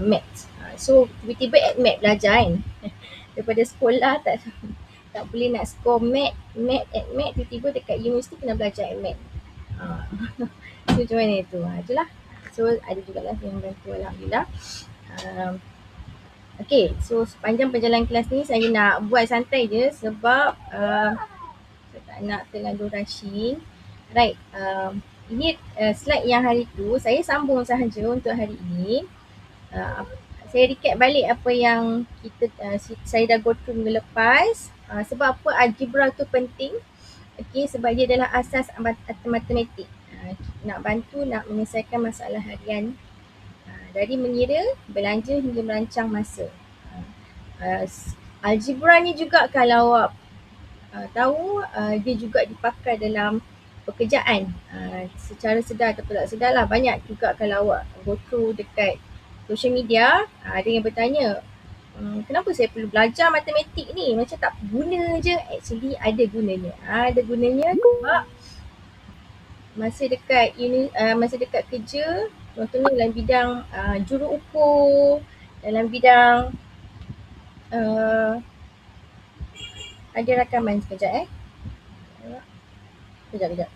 maths. So tiba-tiba AdMed belajar kan. Daripada sekolah tak boleh nak score AdMed, tiba-tiba dekat universiti kena belajar AdMed. So macam mana tu? Itulah. So ada jugalah yang bantu, alhamdulillah. Okay, so sepanjang perjalanan kelas ni saya nak buat santai je sebab saya tak nak terlalu rushing. Right, ini slide yang hari tu saya sambung sahaja untuk hari ini. Saya recap balik apa yang saya dah go through minggu lepas. Sebab apa algebra tu penting? Okay, sebab dia adalah asas matematik. Nak bantu nak menyelesaikan masalah harian dari mengira, belanja hingga merancang masa. Algebra ni juga kalau awak tahu, dia juga dipakai dalam pekerjaan secara sedar atau tak sedar lah. Banyak juga kalau awak go through dekat social media, ada yang bertanya, kenapa saya perlu belajar matematik ni, macam tak guna je. Actually ada gunanya. Ada gunanya sebab masa dekat kerja, contohnya dalam bidang juru ukur, dalam bidang ada rakaman sekejap Kejap.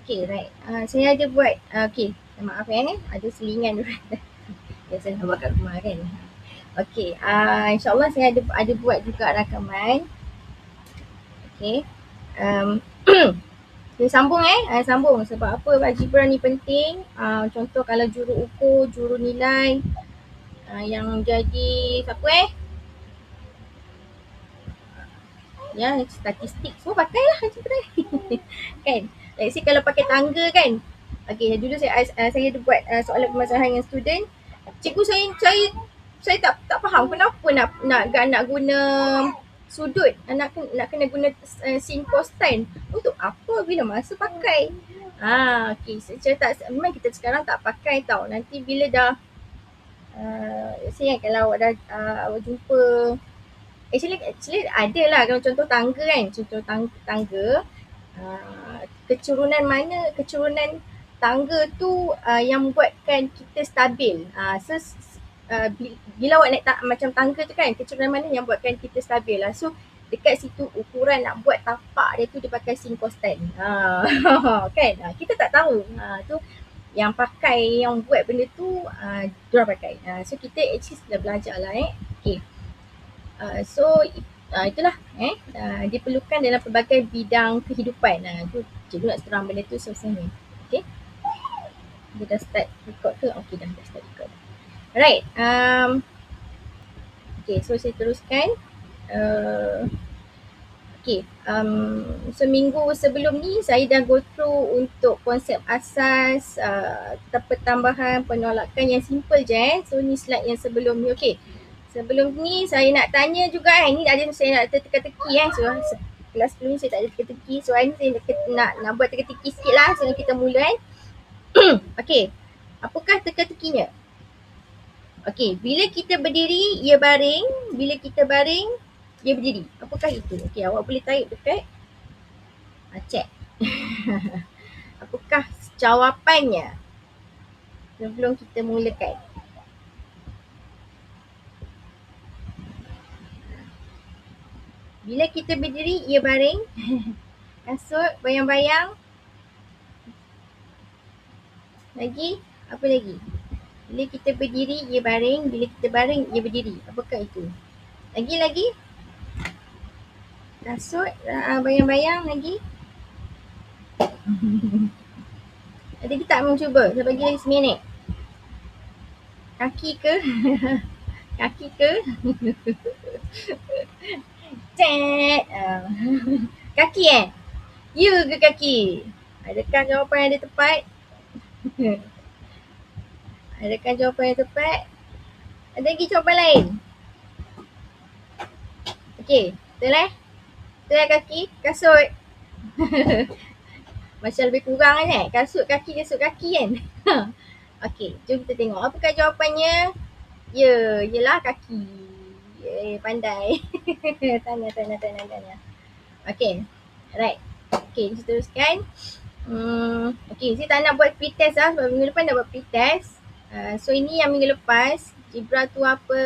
Okay, right. Saya ada buat, maaf ni, ada selingan biasa nak buat kat rumah kan. Okay, insyaAllah saya ada buat juga rakaman. Okay. Saya sambung sambung sebab apa algebra ni penting. Contoh kalau juru ukur, juru nilai, yang jadi siapa ya, statistik semua pakai lah algebra kan. Let's say kalau pakai tangga kan. Okay, dulu saya ada buat soalan pemasaran dengan student. Cikgu saya tak faham kenapa nak guna sudut, nak kena guna sin cos tan. Untuk apa bila masa pakai? Okay, memang kita sekarang tak pakai tau. Nanti bila dah saya kalau awak dah awak jumpa, actually ada lah, kalau contoh tangga kan, contoh tangga, kecurunan tangga tu yang buatkan kita stabil. Bila awak naik macam tangga tu kan, kecurunan mana yang buatkan kita stabil lah. So dekat situ ukuran nak buat tapak dia tu dia pakai sin cos tan. Kan, kita tak tahu. Tu yang pakai, yang buat benda tu diorang pakai. So kita actually sudah belajar lah Okay. Itulah diperlukan dalam pelbagai bidang kehidupan. Tu cikgu nak terang benda tu selesai. Okay. Dia dah start record ke? Okay, dah start record. Alright. Okay, so saya teruskan. Seminggu sebelum ni saya dah go through untuk konsep asas, pertambahan, penolakan yang simple je. So ni slide yang sebelum ni. Okay. Sebelum ni saya nak tanya juga ni ada saya nak teka-teki So kelas sebelum ni saya tak ada teka-teki. So hari ni saya nak buat teka-teki sikit lah sebelum kita mula Okay. Apakah teka-tekinya? Okay, bila kita berdiri ia baring, bila kita baring dia berdiri. Apakah itu? Okay, awak boleh type dekat chat. Apakah jawapannya? Sebelum kita mulakan. Bila kita berdiri, ia baring. Kasut, bayang-bayang. Lagi? Apa lagi? Bila kita berdiri, ia baring. Bila kita baring, ia berdiri. Apakah itu? Lagi? Kasut, bayang-bayang lagi. Ada kita tak mau cuba? Saya bagi lagi seminit. Kaki ke? Kaki ke? kaki Ya ke kaki? Adakah jawapan yang ada tepat? Adakah jawapan yang tepat? Ada lagi jawapan lain? Okey, betul Betul kaki? Kasut. Macam lebih kurang kan kasut kaki kan. Okey, jom kita tengok apakah jawapannya. Ya, yelah kaki. Pandai. Tanya. Okey, alright. Okey, kita teruskan. Okey, saya tak nak buat pretest lah sebab minggu depan dah buat pretest. So ini yang minggu lepas. Zebra tu apa?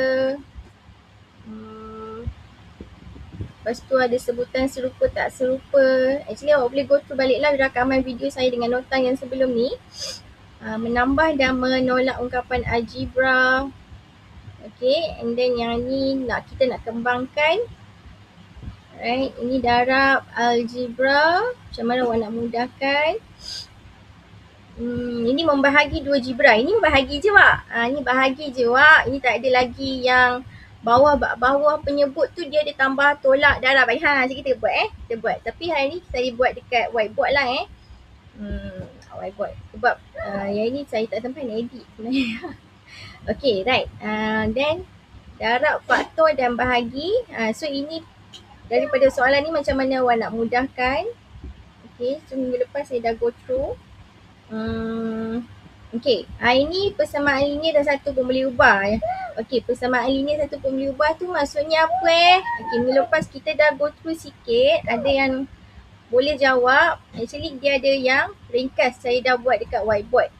Lepas tu ada sebutan serupa tak serupa. Actually awak boleh go through balik lah rakaman video saya dengan nota yang sebelum ni. Menambah dan menolak ungkapan algebra. Okay, and then yang ni kita nak kembangkan. Alright, ini darab algebra. Macam mana awak nak mudahkan. Ini membahagi dua jibra. Ini membahagi je Wak. Ini bahagi je Wak. Ini tak ada lagi yang bawah penyebut tu dia ada tambah tolak darab. Macam kita buat Kita buat. Tapi hari ni saya buat dekat whiteboard lah whiteboard. Sebab yang ini saya tak sempat nak edit sebenarnya. Okay, right. Then darab, faktor dan bahagi. So ini daripada soalan ni macam mana awak nak mudahkan. Okay, so minggu lepas saya dah go through. Okay, ini persamaan linear dan satu pun boleh ubah Okay, persamaan linear satu pun boleh ubah tu maksudnya apa Okay, minggu lepas kita dah go through sikit. Ada yang boleh jawab. Actually dia ada yang ringkas. Saya dah buat dekat whiteboard.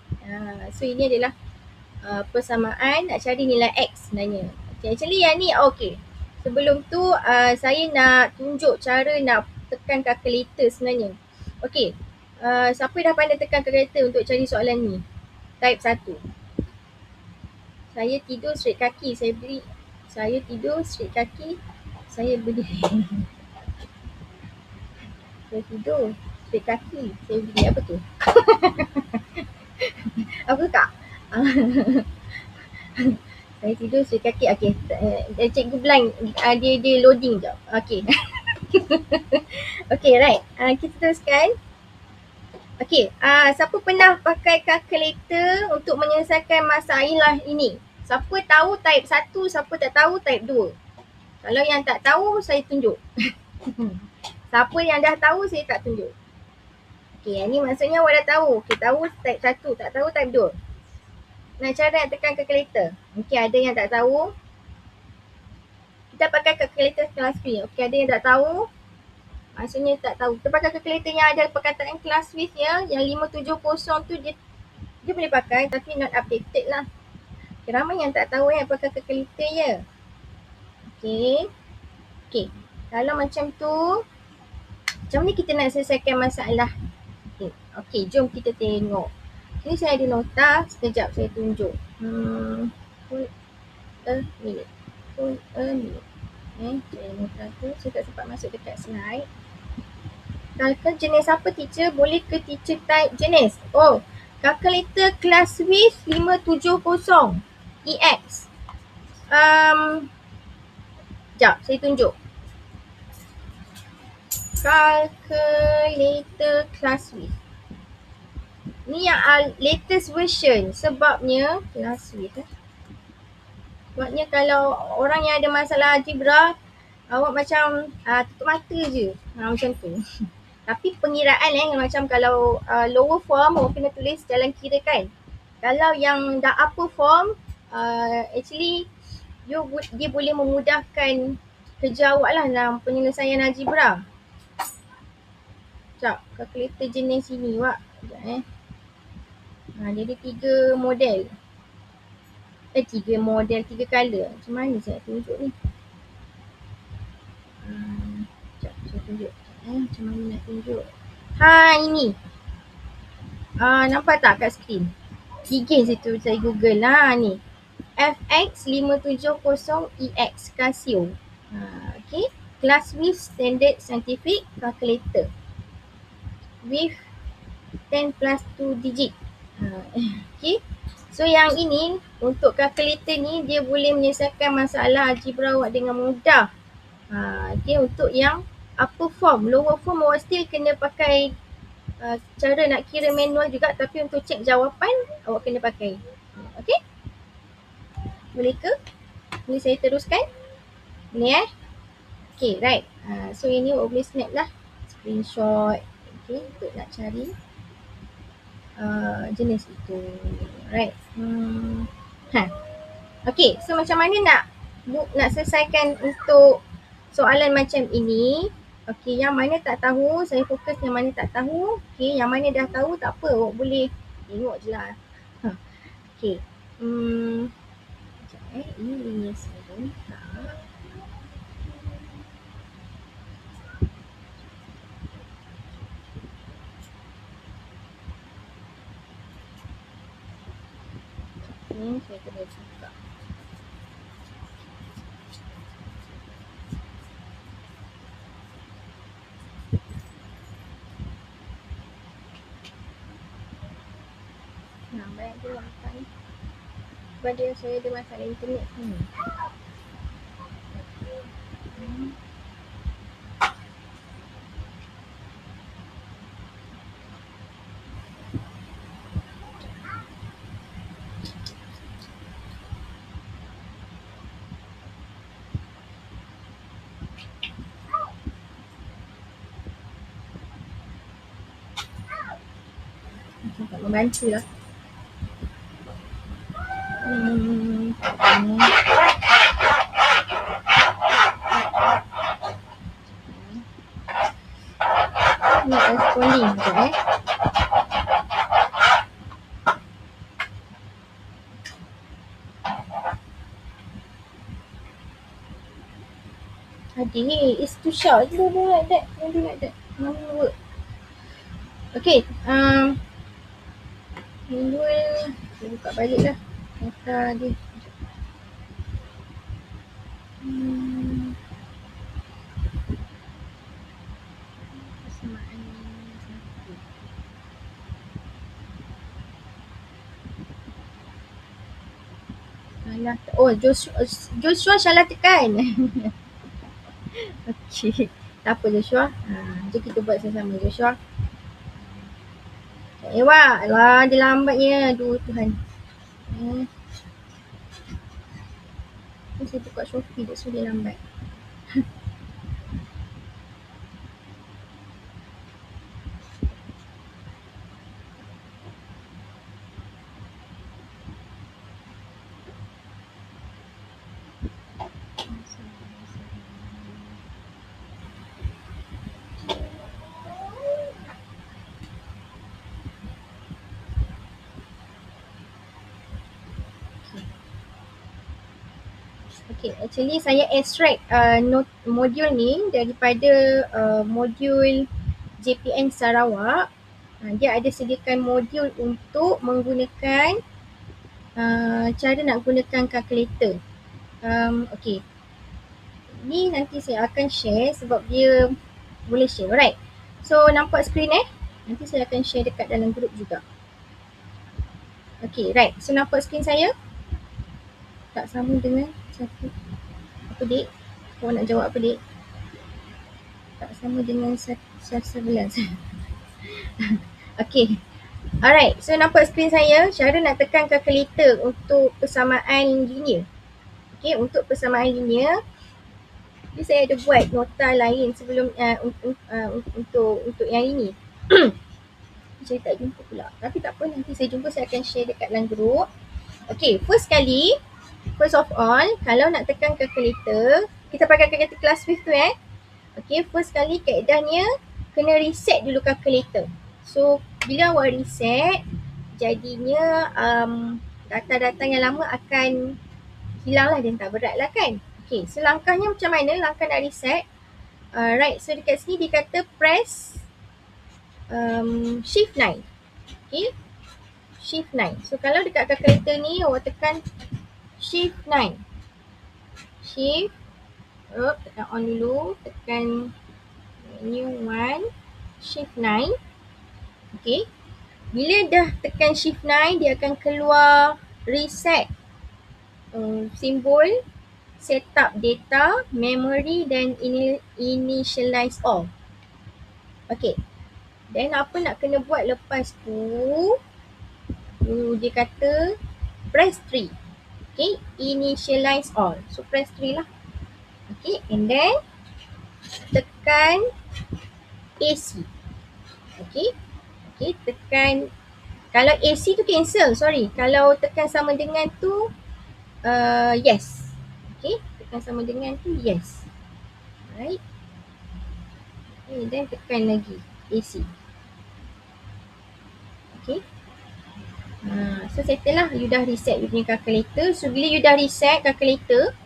So ini adalah persamaan nak cari nilai X sebenarnya. Okay, actually yang ni okay. Sebelum tu saya nak tunjuk cara nak tekan kalkulator sebenarnya. Okay, siapa dah pandai tekan kalkulator untuk cari soalan ni? Type 1. Saya tidur straight kaki, saya berdiri. Saya tidur straight kaki, saya berdiri. Saya tidur straight kaki, saya berdiri. Apa tu? Apa kak? Saya tidur straight kaki. Okay, cikgu blind. Dia loading je. Okay. Okay, right. Kita teruskan. Okay, siapa pernah pakai kalkulator untuk menyelesaikan masalah ini? Siapa tahu type 1, siapa tak tahu type 2? Kalau yang tak tahu, saya tunjuk. Siapa yang dah tahu, saya tak tunjuk. Okay, yang ni maksudnya awak dah tahu. Okay, tahu type 1, tak tahu type 2. Nah, cara nak tekan kalkulator. Okay, ada yang tak tahu. Kita pakai kalkulator kelas free. Okay, ada yang tak tahu. Maksudnya tak tahu. Kita pakai kalkulator yang ada perkataan class width yang 570 tu dia boleh pakai tapi not updated lah. Okay, ramai yang tak tahu pakai kalkulator je. Okay. Kalau macam tu, macam ni kita nak selesaikan masalah. Okay, jom kita tengok. Sini saya ada nota. Sekejap saya tunjuk. Hold a minute. Saya nota tu. Saya tak sempat masuk dekat slide. Kalkulator jenis apa teacher? Boleh ke teacher type jenis? Oh, kalkulator class width 570 EX. Sekejap, saya tunjuk. Calculator class width. Ni yang latest version. Sebabnya class width. Sebabnya kalau orang yang ada masalah algebra, awak macam tutup mata je. Macam tu. Tapi pengiraan macam kalau lower form awak kena tulis jalan kira kan. Kalau yang dah upper form, actually dia boleh memudahkan kerja awak lah dalam penyelesaian algebra. Sekejap, kalkulator jenis ini Wak. Sekejap dia ada 3 model. 3 model, 3 color. Macam mana saya nak tunjuk ni? Sekejap, saya tunjuk. Macam mana nak tunjuk? Ini. Nampak tak kat skrin? Gigih situ saya google ni. FX570EX Casio. Okay. Class width standard scientific calculator. With 10 plus 2 digit. Okay. So yang ini untuk kalkulator ni dia boleh menyelesaikan masalah algebra awak dengan mudah. Okay, untuk yang upper form, lower form awak still kena pakai cara nak kira manual juga, tapi untuk cek jawapan awak kena pakai. Okay? Boleh ke? Boleh saya teruskan? Boleh Okay, right. So ini awak boleh snap lah, screenshot. Okay, untuk nak cari jenis itu. Right. Okay, so macam mana nak selesaikan untuk soalan macam ini? Okay, yang mana tak tahu, saya fokus yang mana tak tahu. Okay, yang mana dah tahu tak apa, awak boleh tengok je lah. Okay. Sekejap ini linear seven. Ini saya kena buka. Baik je lah buka ni. Sebab dia saya ada masalah internet ni. Tak membantu lah. Not responding sekejap Adik, it's too short. Don't do like that. Don't do like that. No work. Okay. Manual. Saya buka balik lah. Data dia. Persamaan satu. Salah. Oh, Joshua salah tekan. Okay. Tak apa Joshua. Jom kita buat sama-sama Joshua. Wah, alah dia lambatnya. Aduh Tuhan. Saya buka Shopee, so dia lambat. Okay, actually saya extract modul ni daripada modul JPN Sarawak. Dia ada sediakan modul untuk menggunakan cara nak gunakan kalkulator. Okay, ni nanti saya akan share sebab dia boleh share. Alright, so nampak skrin nanti saya akan share dekat dalam group juga. Okay, right, so nampak skrin saya? Tak sama dengan satu. Apa Dik? Kau nak jawab apa Dik? Tak sama dengan 11. Okay. Alright, so nampak skrin saya, cara nak tekan kalkulator untuk persamaan linear. Okay, untuk persamaan linear, ni saya ada buat nota lain sebelum untuk yang ini. Saya tak jumpa pula. Tapi tak apa, nanti saya jumpa, saya akan share dekat dalam group. Okay, first of all, kalau nak tekan kalkulator, kita pakai kalkulator kelas 5 tu Okay, first kali kaedahnya kena reset dulu kalkulator. So, bila awak reset, jadinya data-data yang lama akan hilang lah dan tak berat lah kan. Okay, so langkahnya macam mana? Langkah nak reset. Right, so dekat sini dia kata press Shift 9. Okay, Shift 9. So, kalau dekat kalkulator ni, awak tekan Shift 9. Shift. Tekan on dulu. Tekan menu 1. Shift 9. Okay. Bila dah tekan Shift 9, dia akan keluar reset simbol setup data, memory dan initialize all. Okay. Then apa nak kena buat lepas tu? Dia kata press 3. Okay. Initialize all. So press 3 lah. Okay. And then tekan AC. Okay. Okay. Tekan. Kalau AC tu cancel. Sorry. Kalau tekan sama dengan tu yes. Okay. Tekan sama dengan tu yes. Alright. Okay. Then tekan lagi AC. Okay. So settle lah. You dah reset you punya calculator. So bila you dah reset calculator,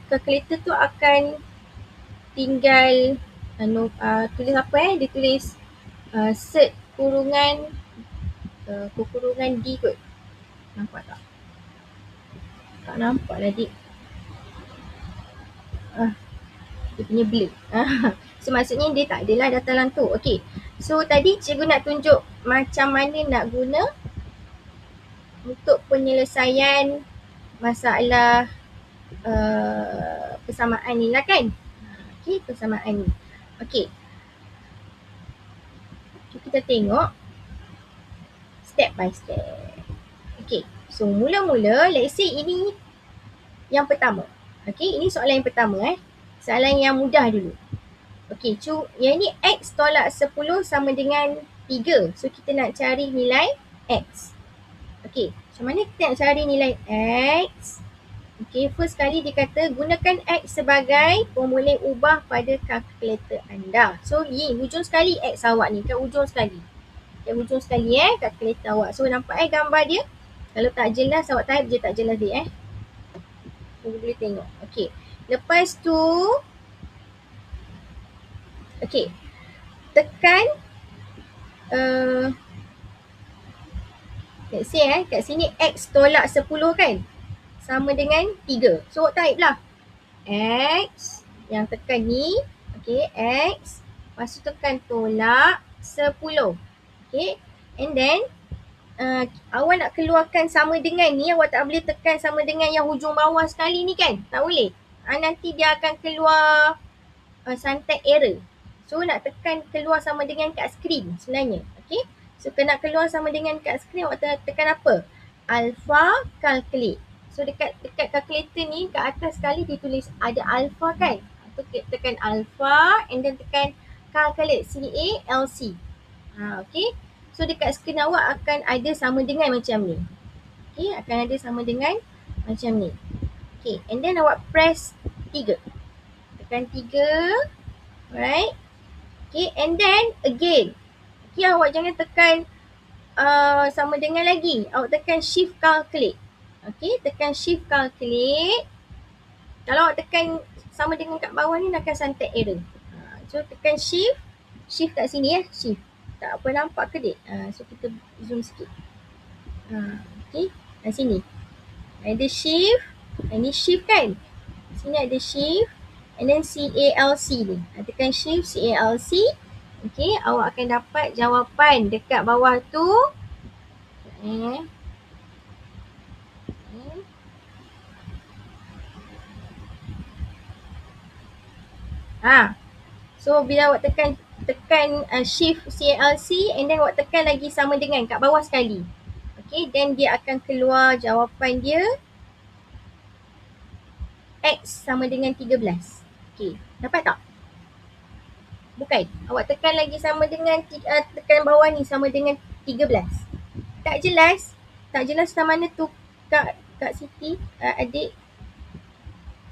calculator tu akan tinggal tulis apa dia tulis set kurungan kurungan D kot. Nampak tak? Tak nampak lah dik. Dia punya blur. So maksudnya dia tak adalah data dalam tu. Okay. So tadi cikgu nak tunjuk macam mana nak guna untuk penyelesaian masalah persamaan ni lah kan. Okay, persamaan ni. Okay. Kita tengok step by step. Okay. So mula-mula let's say ini yang pertama. Okay, ini soalan yang pertama Soalan yang mudah dulu. Okay, yang ni X tolak 10 sama dengan 3. So kita nak cari nilai X. Okay, macam mana kita nak cari nilai X? Okay, first kali dia kata gunakan X sebagai formula ubah pada kalkulator anda. So hujung sekali X awak ni, kat hujung sekali. Kat hujung sekali kalkulator awak. So nampak gambar dia? Kalau tak jelas awak type je tak jelas dia boleh tengok. Okay, lepas tu okay, tekan let's say kat sini X tolak 10 kan sama dengan 3. So type lah X yang tekan ni. Okay, X lepas tu tekan tolak 10. Okay, and then awak nak keluarkan sama dengan ni, awak tak boleh tekan sama dengan yang hujung bawah sekali ni kan, tak boleh. Nanti dia akan keluar syntax error. So nak tekan keluar sama dengan kat skrin sebenarnya. Okay, so kena keluar sama dengan kat skrin, awak tekan apa? Alpha calculate. So dekat calculator ni kat atas sekali dia tulis ada alpha kan. So tekan alpha and then tekan calculate, C-A-L-C. Okay, so dekat skrin awak akan ada sama dengan macam ni. Okay, akan ada sama dengan macam ni. Okay, and then awak press 3. Tekan 3. Alright. Okay, and then again. Okay, awak jangan tekan sama dengan lagi. Awak tekan shift calculate. Okay, tekan shift calculate. Kalau awak tekan sama dengan kat bawah ni akan syntax error. So tekan shift. Shift kat sini shift. Tak apa nampak ke dik? So kita zoom sikit. Okay, kat sini. Ada shift. Ini shift kan? Sini ada shift. And then C-A-L-C ni. Tekan shift C-A-L-C. Okay, awak akan dapat jawapan dekat bawah tu. So bila awak tekan shift C-A-L-C and then awak tekan lagi sama dengan kat bawah sekali. Okay, then dia akan keluar jawapan dia X sama dengan 13. Okay, dapat tak? Bukan. Awak tekan lagi sama dengan tekan bawah ni sama dengan 13. Tak jelas. Tak jelas macam mana tu Kak Siti, adik.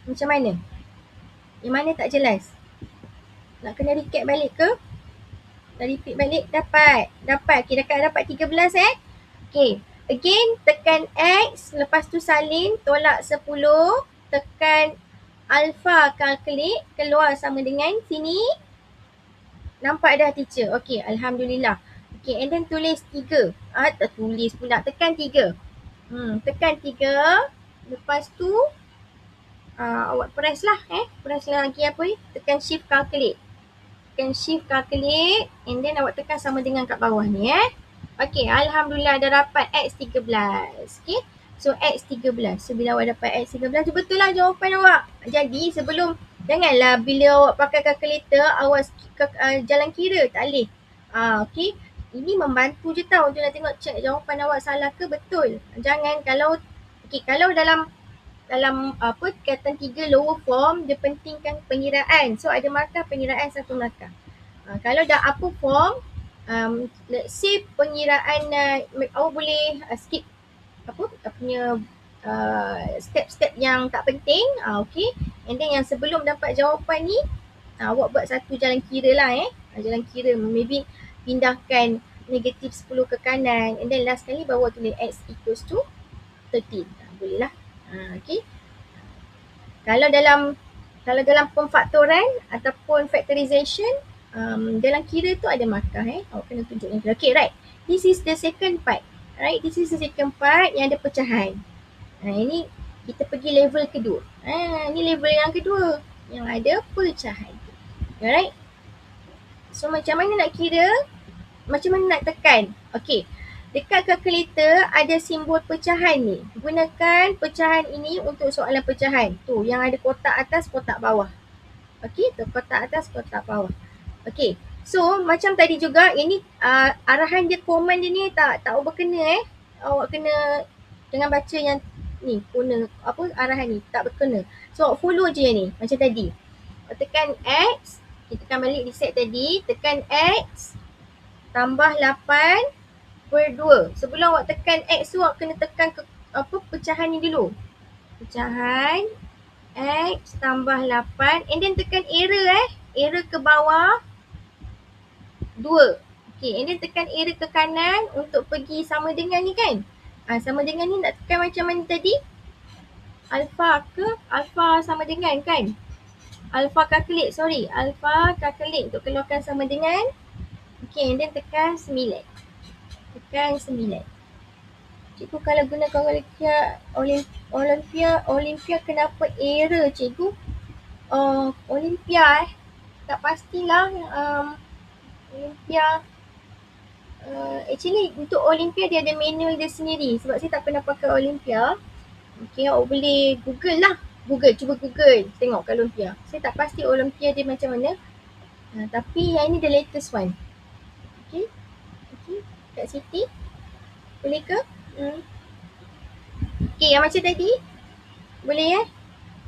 Macam mana? Yang mana tak jelas? Nak kena recap balik ke? Dah repeat balik? Dapat. Okay, dapat 13 Okay. Again, tekan X. Lepas tu salin. Tolak 10. Tekan alpha calculate. Keluar sama dengan sini. Nampak dah teacher? Okay, Alhamdulillah. Okay, and then tulis 3. Tulis pula. Tekan 3. Tekan 3. Lepas tu awak press lah press lagi apa ni? Tekan shift calculate. Tekan shift calculate and then awak tekan sama dengan kat bawah ni Okay, Alhamdulillah dah dapat X13. Okay, So X 13. So bila awak dapat X 13, betul lah jawapan awak. Jadi sebelum, janganlah bila awak pakai kalkulator awak jalan kira, tak boleh. Okay, ini membantu je tau untuk nak tengok check jawapan awak salah ke betul. Jangan kalau dalam tingkatan 3 lower form, dia pentingkan pengiraan. So ada markah pengiraan 1 markah. Kalau dah upper form, let's say pengiraan awak boleh skip punya step-step yang tak penting. Okay, and then yang sebelum dapat jawapan ni, awak buat satu jalan kira lah jalan kira, maybe pindahkan negatif 10 ke kanan, and then last kali baru tulis X equals to 13. Boleh lah. Okay, kalau dalam pemfaktoran ataupun factorization, dalam kira tu ada markah awak kena tunjuk yang kira. Okay, right, this is the second part. Right, this is the second part yang ada pecahan. Ini kita pergi level kedua. Ini level yang kedua yang ada pecahan. Alright, so macam mana nak kira, macam mana nak tekan. Okay, dekat kalkulator ada simbol pecahan ni. Gunakan pecahan ini untuk soalan pecahan. Tu yang ada kotak atas, kotak bawah. Okay, tu kotak atas, kotak bawah. Okay, so macam tadi juga, ini arahan dia, command dia ni tak berkena awak kena dengan baca yang ni, guna arahan ni tak berkena. So awak follow je yang ni macam tadi. Tekan X, kita tekan balik reset tadi, tekan X tambah 8/2. Sebelum awak tekan X tu, awak kena tekan pecahan ni dulu. Pecahan X tambah 8, and then tekan arrow ke bawah 2. Okay, and then tekan arrow ke kanan untuk pergi sama dengan ni kan. Sama dengan ni nak tekan macam mana tadi? Alpha sama dengan kan? Alpha calculate untuk keluarkan sama dengan. Okay, and then tekan 9. Cikgu kalau gunakan Olympia kenapa error cikgu? Olympia tak pastilah. Olympia actually untuk Olympia dia ada manual dia sendiri, sebab saya tak pernah pakai Olympia. Okay, awak boleh cuba Google tengok kat Olympia. Saya tak pasti Olympia dia macam mana. Tapi yang ini the latest one. Okay, Kak Siti boleh ke? Okay, yang macam tadi boleh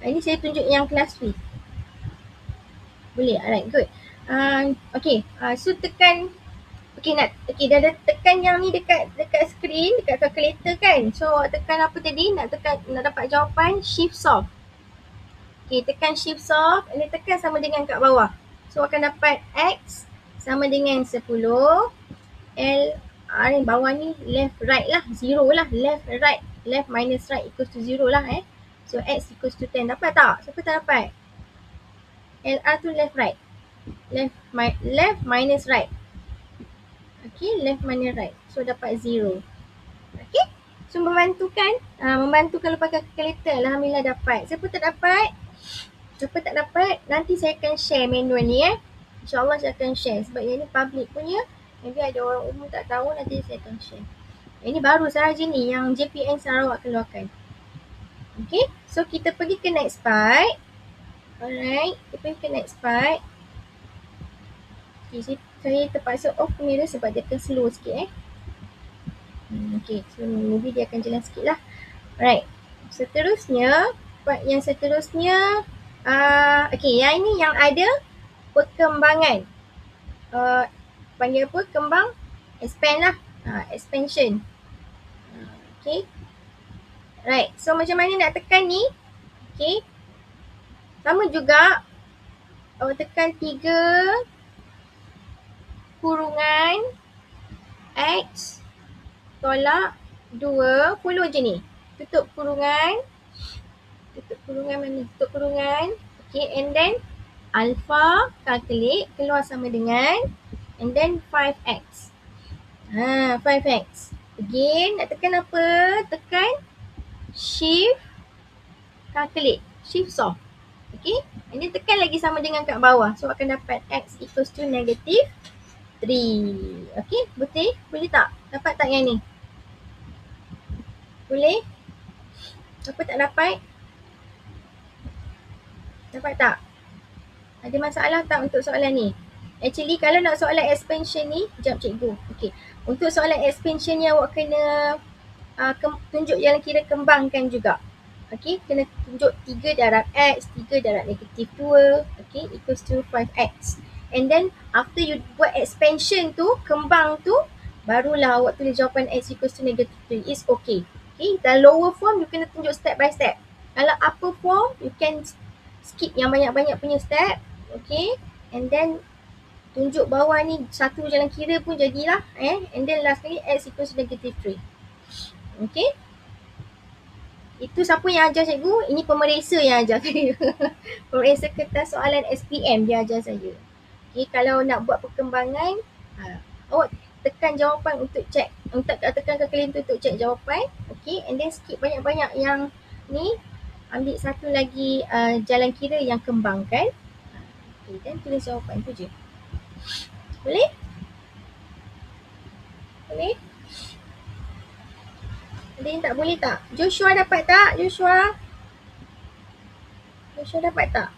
ini saya tunjuk yang kelas free. Boleh, alright, good. Okay, so tekan. Dah tekan yang ni dekat screen, dekat calculator kan. So tekan apa tadi? Nak dapat jawapan, shift solve. Okay, tekan shift solve, and tekan sama dengan kat bawah. So akan dapat X sama dengan 10. Ni bawah ni left right lah, 0 lah. Left minus right equals to 0 lah So X equals to 10. Dapat tak? Siapa tak dapat? LR tu left right. Left minus right. Okay, left minus right. So dapat 0. Okay, so membantu kan? Membantu kalau pakai kalkulator. Alhamdulillah dapat. Siapa tak dapat, nanti saya akan share manual ni InsyaAllah saya akan share. Sebab yang ni public punya, maybe ada orang umum tak tahu, nanti saya akan share. Ini baru sahaja ni yang JPN Sarawak keluarkan. Okay, so kita pergi ke next part. Alright, kita pergi ke next part. Okay, saya terpaksa off kamera sebab dia akan slow sikit Okay, so maybe dia akan jalan sikit lah. Alright, part yang seterusnya okay, yang ini yang ada perkembangan. Panggil apa? Kembang expand lah. Expansion. Okay, right, so macam mana nak tekan ni? Okay, sama juga, awak tekan 3 kurungan X tolak 2, follow je ni. Tutup kurungan. Okay, and then alpha calculate, keluar sama dengan, and then 5x. 5x. Again, nak tekan apa? Tekan shift calculate, shift solve. Okay, and then tekan lagi sama dengan kat bawah. So akan dapat x equals to negative 3. Okay, betul? Boleh tak? Dapat tak yang ni? Boleh? Siapa tak dapat? Dapat tak? Ada masalah tak untuk soalan ni? Actually kalau nak soalan expansion ni, sekejap cikgu. Okay. Untuk soalan expansion ni awak kena tunjuk jalan kira kembangkan juga. Okay, kena tunjuk 3 darab X, 3 darab negatif 2, okay, equals to 5X. And then after you buat expansion tu, kembang tu, barulah awak tulis jawapan X equals to negative 3. It's okay. Okay, dan lower form you kena tunjuk step by step. Kalau upper form, you can skip yang banyak-banyak punya step. Okay, and then tunjuk bawah ni satu jalan kira pun jadilah. And then last kali X equals to negative 3. Okay. Itu siapa yang ajar cikgu? Ini pemeriksa yang ajar saya. Pemeriksa kertas soalan SPM dia ajar saya. Okay, kalau nak buat perkembangan, awak tekan jawapan untuk cek. Tekan kalkulator untuk cek jawapan. Okay, and then skip banyak-banyak yang ni. Ambil satu lagi jalan kira yang kembangkan. Okay, dan tulis jawapan tu je. Boleh? Boleh? Ada yang tak boleh tak? Joshua dapat tak? Joshua dapat tak?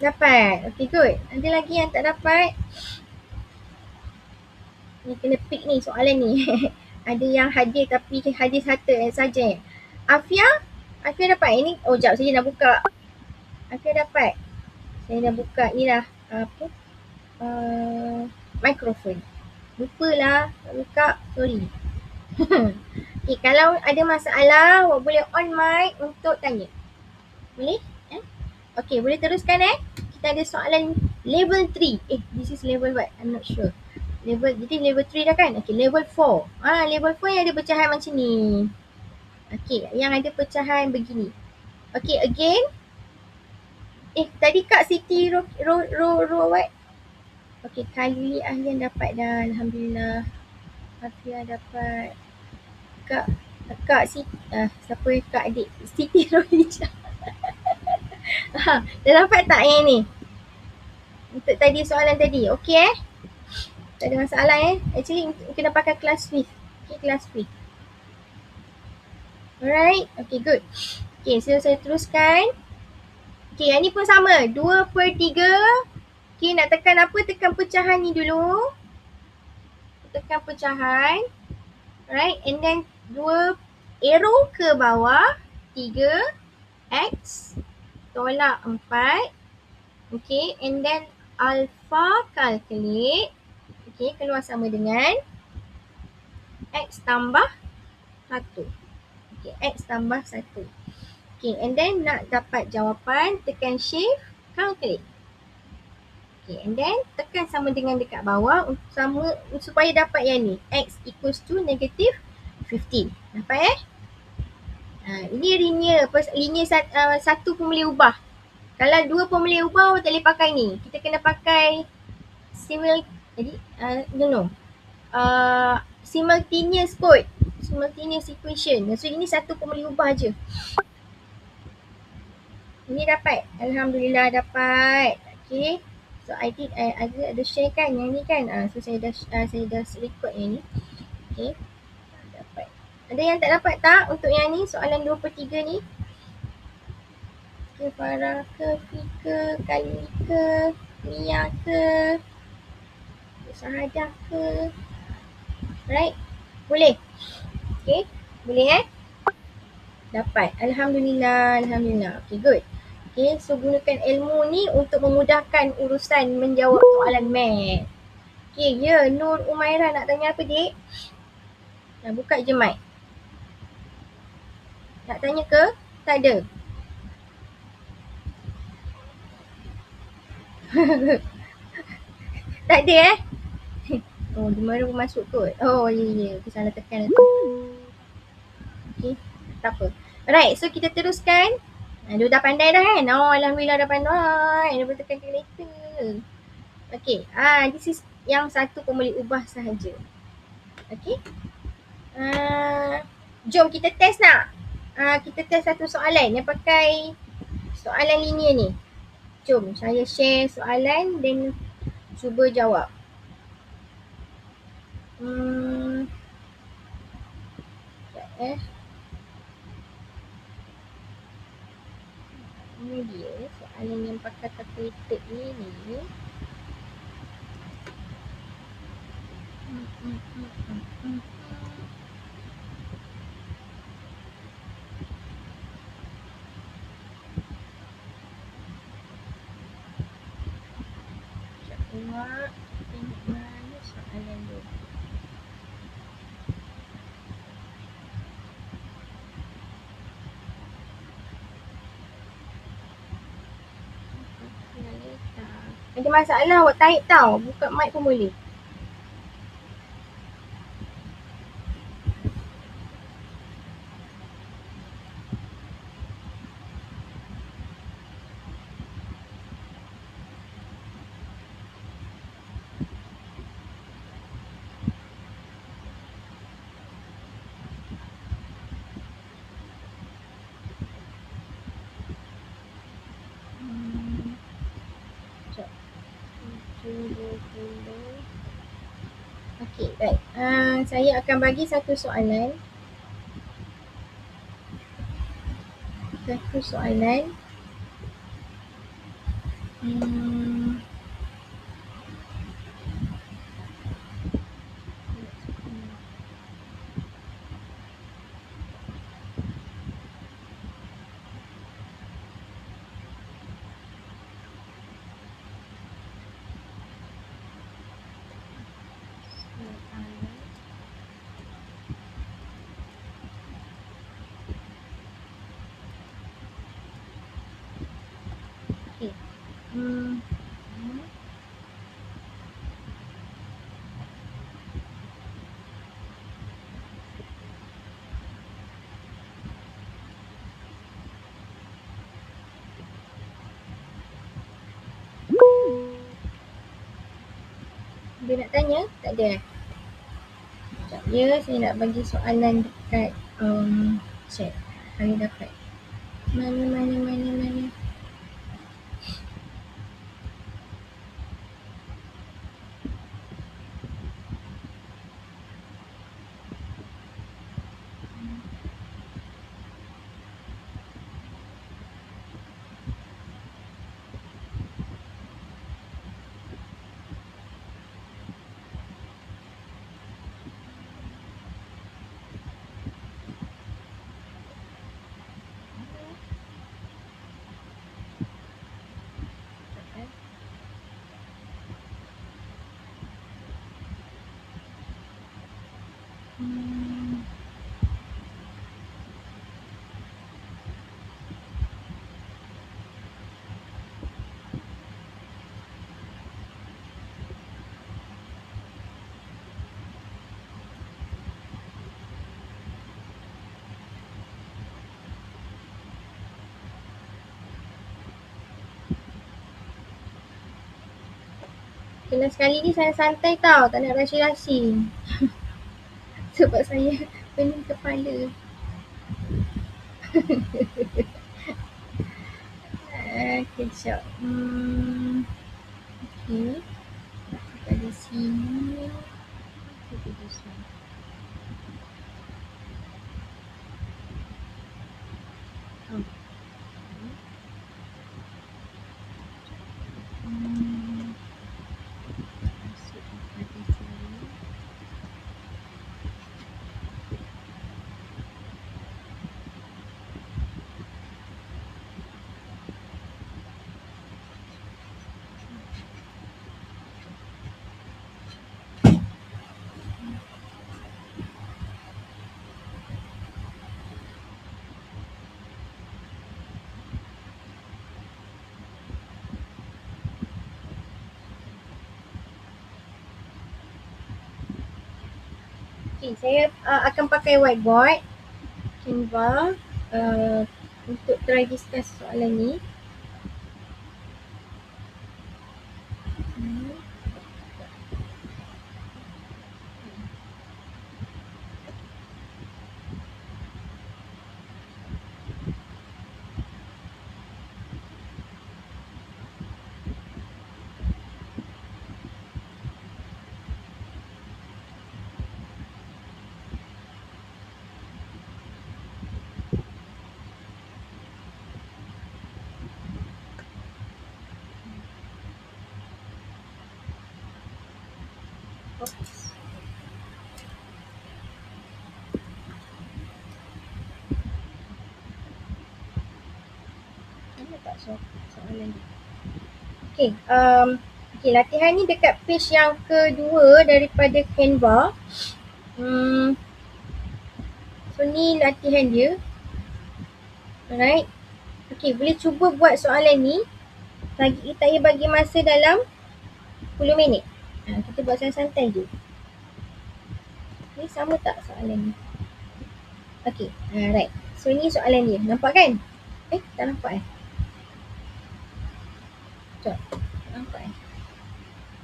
Dapat. Okay, good. Ada lagi yang tak dapat? Ni kena pick ni soalan ni. Ada yang hadir tapi hadir satu saja. Afia dapat. Ini jap saya nak buka. Afia dapat. Saya dah buka ni lah apa? Mikrofon. Lupalah nak buka. Sorry. Okay, kalau ada masalah awak boleh on mic untuk tanya. Boleh? Okay, boleh teruskan Kita ada soalan level 3. This is level what? I'm not sure. Jadi level 3 dah kan? Okay, level 4. Level 4 yang ada pecahan macam ni. Okay, yang ada pecahan begini. Okay, again. Tadi Kak Siti what? Okay, Kali Ahlian dapat dah. Alhamdulillah. Afia dapat. Kak Siti. Siapa Kak adik? Siti Rohija. Dah dapat tak yang ni? Untuk tadi soalan tadi. Okay tak ada masalah Actually kena pakai class with. Okay, class with. Alright. Okay, good. Okay, so saya teruskan. Okay, yang ni pun sama. 2/3. Okay, nak tekan apa? Tekan pecahan ni dulu. Tekan pecahan. Alright, and then 2 arrow ke bawah. 3 X tolak 4. Okay, and then alpha calculate. Okay, keluar sama dengan X tambah 1. Okay, X tambah 1. Okay, and then nak dapat jawapan, tekan shift, calculate. Okay, and then tekan sama dengan dekat bawah sama supaya dapat yang ni. X equals to negative 15. Dapat ini linear satu pun boleh ubah. Kalau 2 pun boleh ubah, tak boleh pakai ni. Kita kena pakai simultaneous code. Simultaneous equation. So ini satu pun boleh ubah je. Ini dapat. Alhamdulillah dapat. Okay. So I ada share kan yang ni kan. So saya dah record yang ni. Okay. Dapat. Ada yang tak dapat tak untuk yang ni? Soalan 2/3 ni. Okay, Farah ke, Fika, Kali ke, Mia ke, Sahadah ke. Right? Boleh? Okay. Boleh Dapat. Alhamdulillah. Okay, good. Okay, so gunakan ilmu ni untuk memudahkan urusan menjawab soalan math. Okay, Nur Umairah nak tanya apa, Dik? Buka je mic. Nak tanya ke? Tak ada. Tak ada dia baru masuk kot. Ya. Aku salah tekan. Okay, tak apa. Alright, so kita teruskan. Dia dah pandai dah kan? Alhamdulillah dah pandai. Dia boleh tekan calculator. Okay, this is yang satu pun boleh ubah sahaja. Okay. Jom kita test nak. Kita test satu soalan yang pakai soalan linear ni. Jom saya share soalan dan cuba jawab. eh. Ini dia soalan yang pakai calculator ni. Sekejap tengok. Tengok mana soalan dia. Ada masalah awak tarik tau. Buka mic pun boleh. Okey, baik. Saya akan bagi satu soalan. Okey. Dia nak tanya? Tak ada. Sekejap ya, saya nak bagi soalan dekat chat. Saya dapat. Mana. Kelas kali ni saya santai tau, tak nak rasi-rasi. Sebab saya pening kepala. Kejap. Okey. Kat di sini. Okay, saya akan pakai whiteboard, Canva untuk try discuss soalan ni. Oops. Mana tak soalan ni? Okay, okay, latihan ni dekat page yang kedua daripada Canva. So ni latihan dia. Alright. Okay, boleh cuba buat soalan ni. Saya bagi masa dalam 10 minit. Kita buat santai-santai je. Ni sama tak soalan ni? Okay, right. So ni soalan dia. Nampak kan? Tak nampak Sekejap. Tak nampak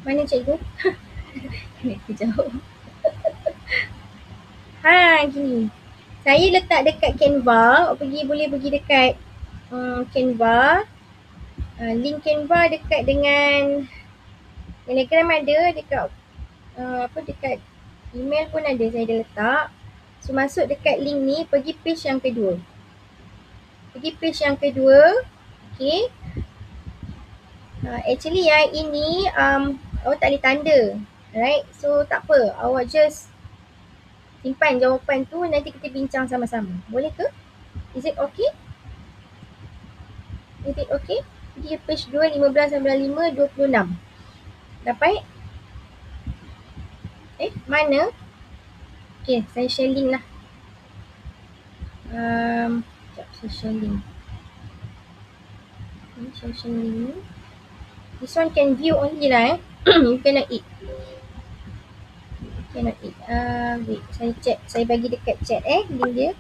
Mana cikgu? Kejap. Gini. Saya letak dekat Canva. Boleh pergi dekat Canva. Link Canva dekat dengan Telegram ada, dekat dekat email pun ada, saya dah letak. So masuk dekat link ni, pergi page yang kedua. Okay. Actually yang ini awak tak boleh tanda. Alright, so tak apa, awak just simpan jawapan tu, nanti kita bincang sama-sama. Boleh ke? Is it okay? Pergi page 2, 15, 95, 26. Dapat? Mana? Okay, saya share link lah. Sekejap, saya share link. Saya share link. This one can view only lah You cannot eat. Wait, saya check. Saya bagi dekat chat link dia.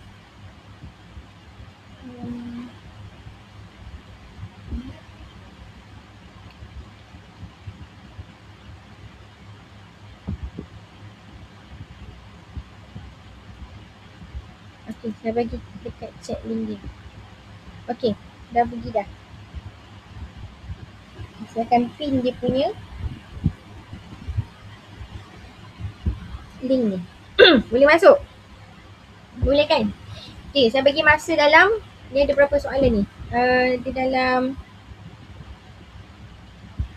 Okay, saya bagi dekat chat link dia. Okay, dah pergi dah. Saya akan pin dia punya link ni. Boleh masuk? Boleh kan? Okay, saya bagi masa dalam, ni ada berapa soalan ni? Dia dalam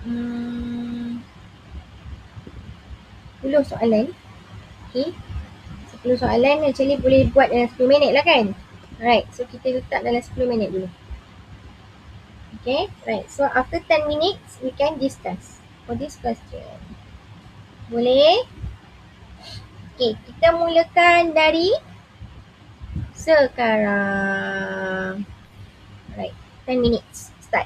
10 soalan. Okay, 10 soalan actually boleh buat dalam 10 minit lah kan? Alright, so kita letak dalam 10 minit dulu. Okay, right. So after 10 minutes, we can discuss for this question. Boleh? Okay, kita mulakan dari sekarang. Right, 10 minutes. Start.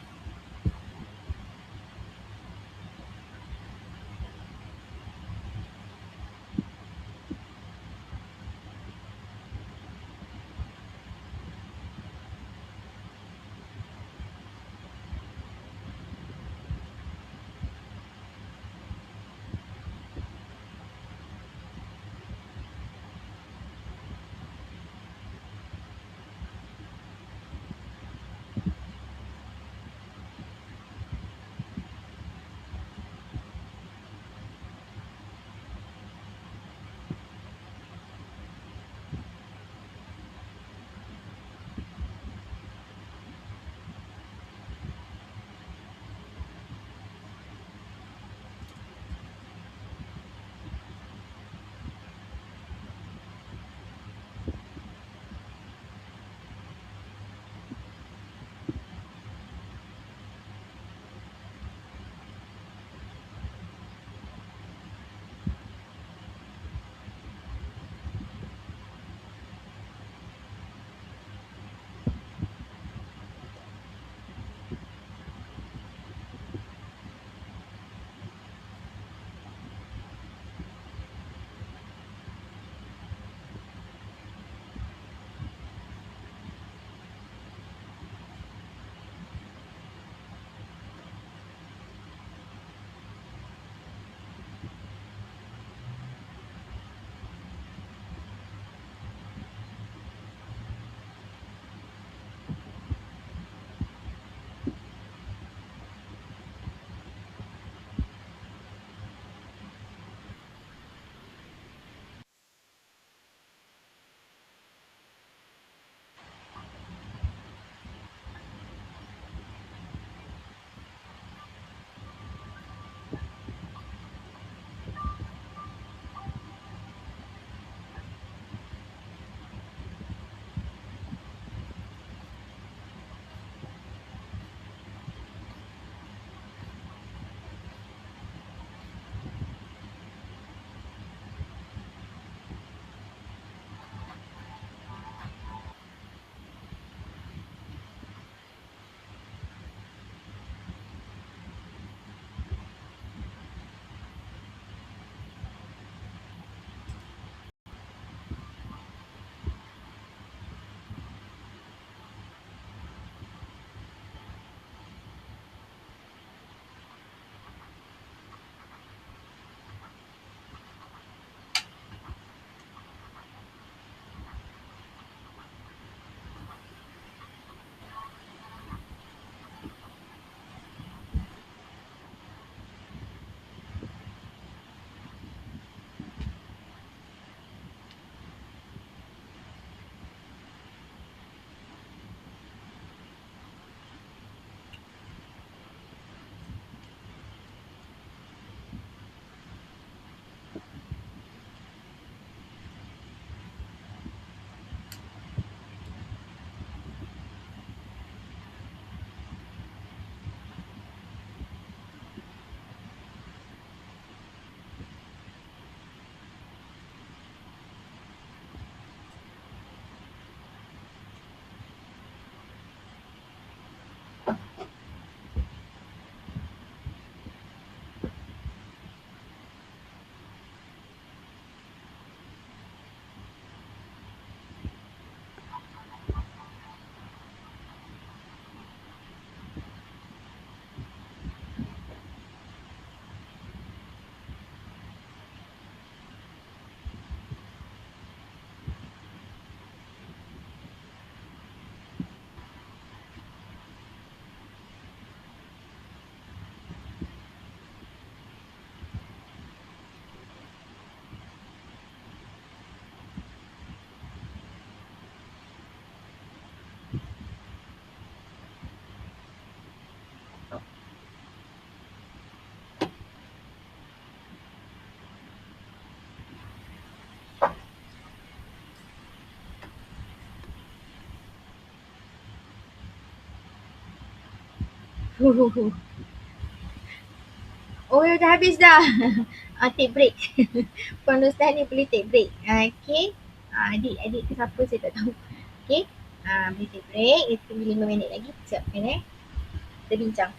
Oh, dah habis dah. Take break. Puan Roslan ni boleh take break. Okay. Adik tu siapa saya tak tahu. Okay. Boleh take break. Kita tunggu 5 minit lagi. Siapkan Kita bincang.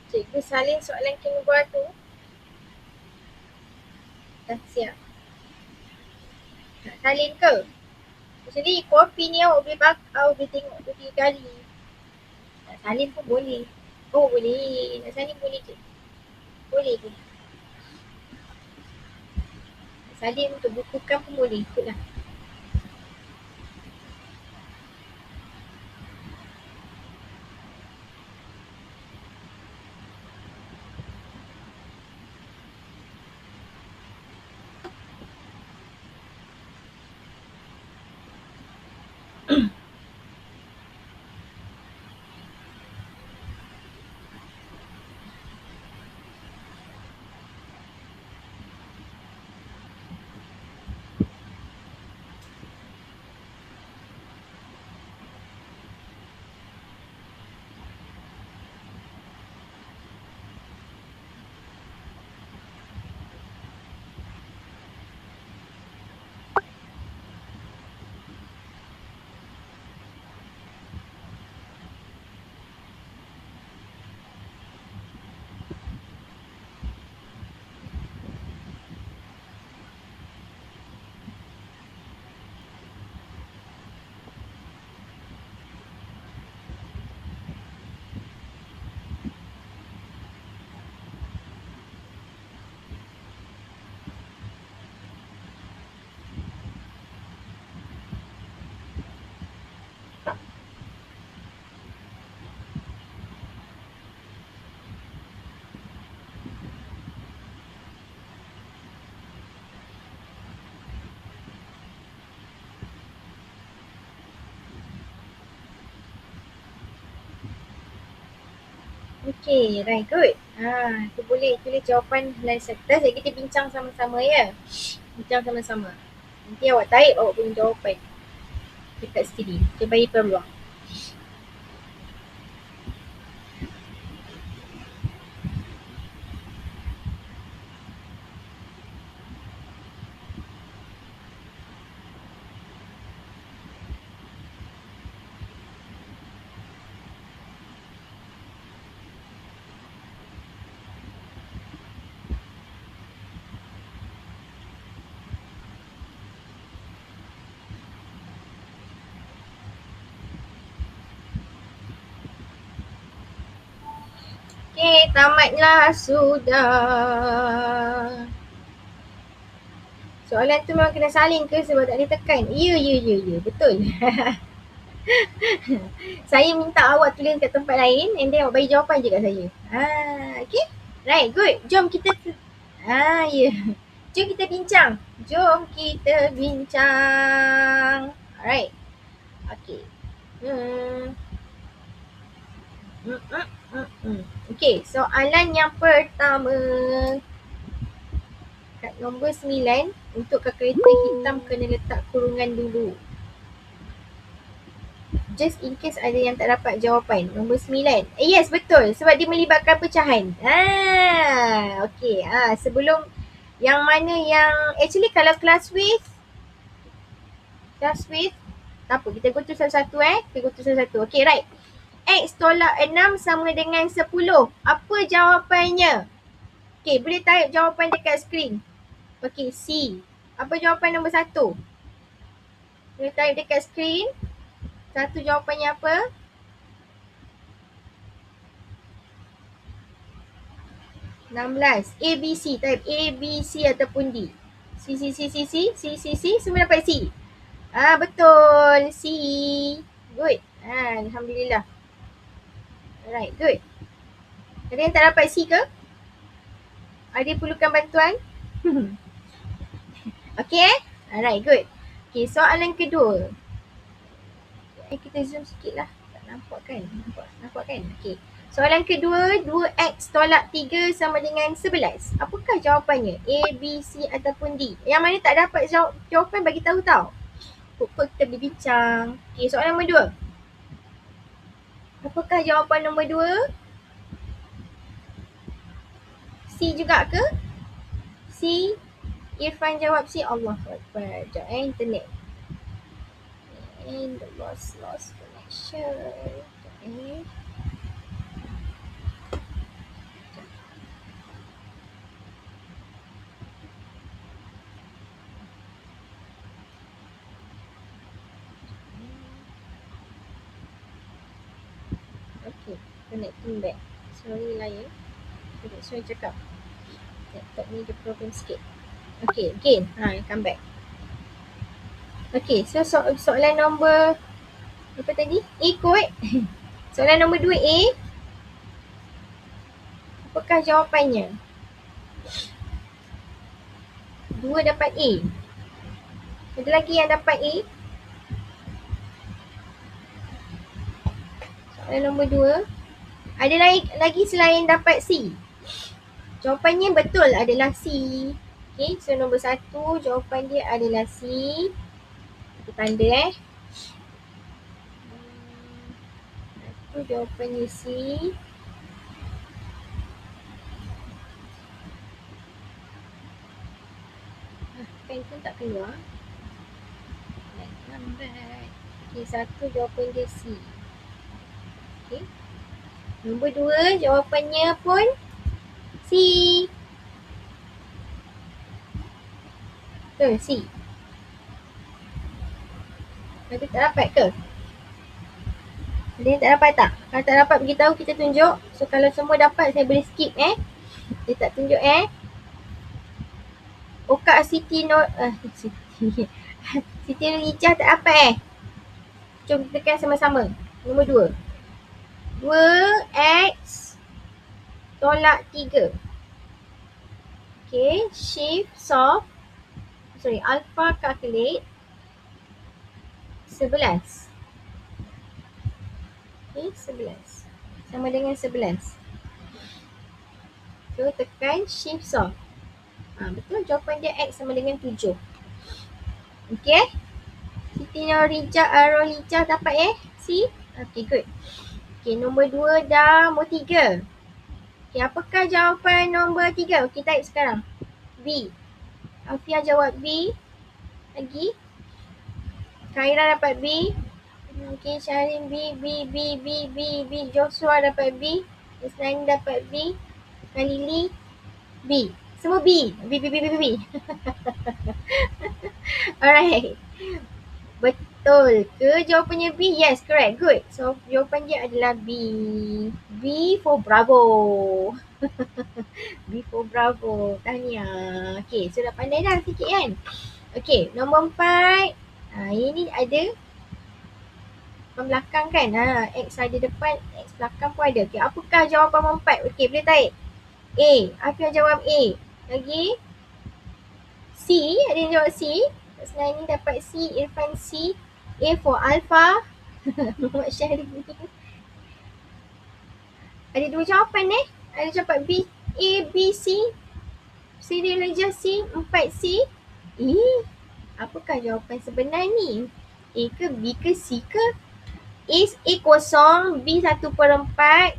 Cikgu salin soalan King tu. Dah siap. Nak salin ke? Jadi kopi ni awak boleh awak boleh tengok 2-3 kali. Nak salin pun boleh. Oh boleh. Nak salin boleh je. Boleh pun. Nak salin untuk bukukan pun boleh. Ikutlah. Okay, right, good. Tu boleh tulis jawapan lain serta. Jadi kita bincang sama-sama ya. Bincang sama-sama. Nanti awak tarik awak punya jawapan dekat sini. Kita bagi peluang. Okay, tamatlah sudah. Soalan tu memang kena salin ke sebab tak boleh tekan? Ya, betul. Saya minta awak tulis kat tempat lain and then awak bagi jawapan je kat saya. Okay. Right, good. Jom kita ya. Jom kita bincang. Alright. Okay. Okay, soalan yang pertama. Kat nombor 9, untuk kalkulator hitam kena letak kurungan dulu. Just in case ada yang tak dapat jawapan. Nombor 9. Yes, betul. Sebab dia melibatkan pecahan. Okay. Sebelum yang mana yang actually kalau class with tak apa, kita go to satu-satu Kita go to satu-satu. Okay, right. X tolak 6 sama dengan 10. Apa jawapannya? Okay, boleh type jawapan dekat skrin. Okay, C. Apa jawapan nombor 1? Boleh type dekat skrin. Satu jawapannya apa? 16. A, B, C. Type A, B, C ataupun D. C. Semua dapat C. Betul. C. Good. Alhamdulillah. Alright, good. Ada yang tak dapat C ke? Ada yang perlukan bantuan? Okay. Alright, good. Okay, soalan kedua. Kita zoom sikit lah. Tak nampak kan? Nampak kan? Okay. Soalan kedua, 2x tolak 3 sama dengan 11. Apakah jawapannya? A, B, C ataupun D? Yang mana tak dapat jawapan bagi tahu tau. Pukul kita berbincang. Okay, soalan nombor 2. Apakah jawapan nombor 2? C juga ke? C. Irfan jawab C. Allah Akbar. Sekejap internet. And the lost connection. Okay. Okay, connecting back. Sorry lah ya. Sorry cakap. Laptop ni dia problem sikit. Okay, again. Come back. Okay, so soalan nombor apa tadi? A kot. Soalan nombor 2A. Apakah jawapannya? 2 dapat A. Ada lagi yang dapat A? Soalan nombor 2. Ada lagi selain dapat C? Jawapannya betul adalah C. Okay, so nombor 1 jawapan dia adalah C. Kita tanda Satu jawapannya C. Pen pun tak keluar. Lambat. Okay, 1 jawapan dia C. Okay. Nombor 2 jawapannya pun C. Betul, C. Ada tak dapat ke? Ada yang tak dapat tak? Kalau tak dapat beritahu, kita tunjuk. So kalau semua dapat, saya boleh skip Dia tak tunjuk Oka Siti Siti Nurhijah tak dapat Jom kita tekan sama-sama. Nombor 2. 2x tolak 3. Okay, shift solve. Alpha calculate 11. Okay, 11 sama dengan 11. So tekan shift solve. Betul, jawapan dia x sama dengan 7. Okay. Siti Rolijah dapat C. Okay, good. Okay, nombor 2 dah. Nombor 3. Okay, apakah jawapan nombor 3? Okay, type sekarang. B. Alfia jawab B. Lagi. Khaira dapat B. Okay, Syarin B. Joshua dapat B. Isnani dapat B. Khalili B. Semua B. B. Alright. Betul ke jawapannya B? Yes, correct. Good. So, jawapan dia adalah B. B for Bravo. B for Bravo. Tahniah. Okay, so dah pandai dah sikit kan? Okay, nombor 4. Ini ada belakang kan? X ada depan, X belakang pun ada. Okay, apakah jawapan nombor 4? Okay, boleh tarik. A. Aku yang jawab A. Lagi. C. Ada yang jawab C. Sebenarnya ni dapat C. Irfan C. A for Alpha. Muhammad Syahrini. Ada 2 jawapan Ada jawapan B. A, B, C. Serial Raja C. 4C. Apakah jawapan sebenar ni? A ke B ke C ke? A kosong, B 1/4,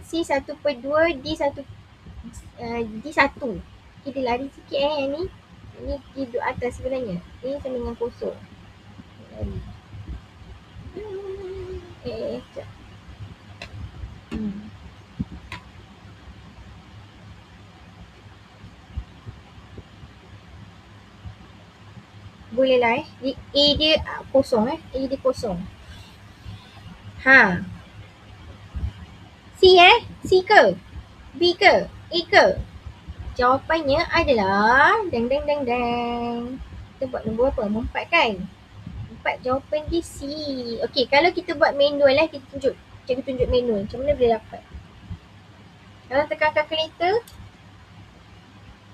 C 1/2, D 1. Kita lari sikit yang ni. Ini duduk atas sebenarnya. Ini sama dengan kosong. Lari. Sekejap. Boleh lah A dia kosong A dia kosong. C C ke? B ke? A ke? Jawapannya adalah dang. Kita buat nombor apa? Nombor 4 kan? 4 jawapan dia C. Okey, kalau kita buat manual kita tunjuk. Cikgu tunjuk manual. Macam mana boleh dapat? Kalau tekan kalkulator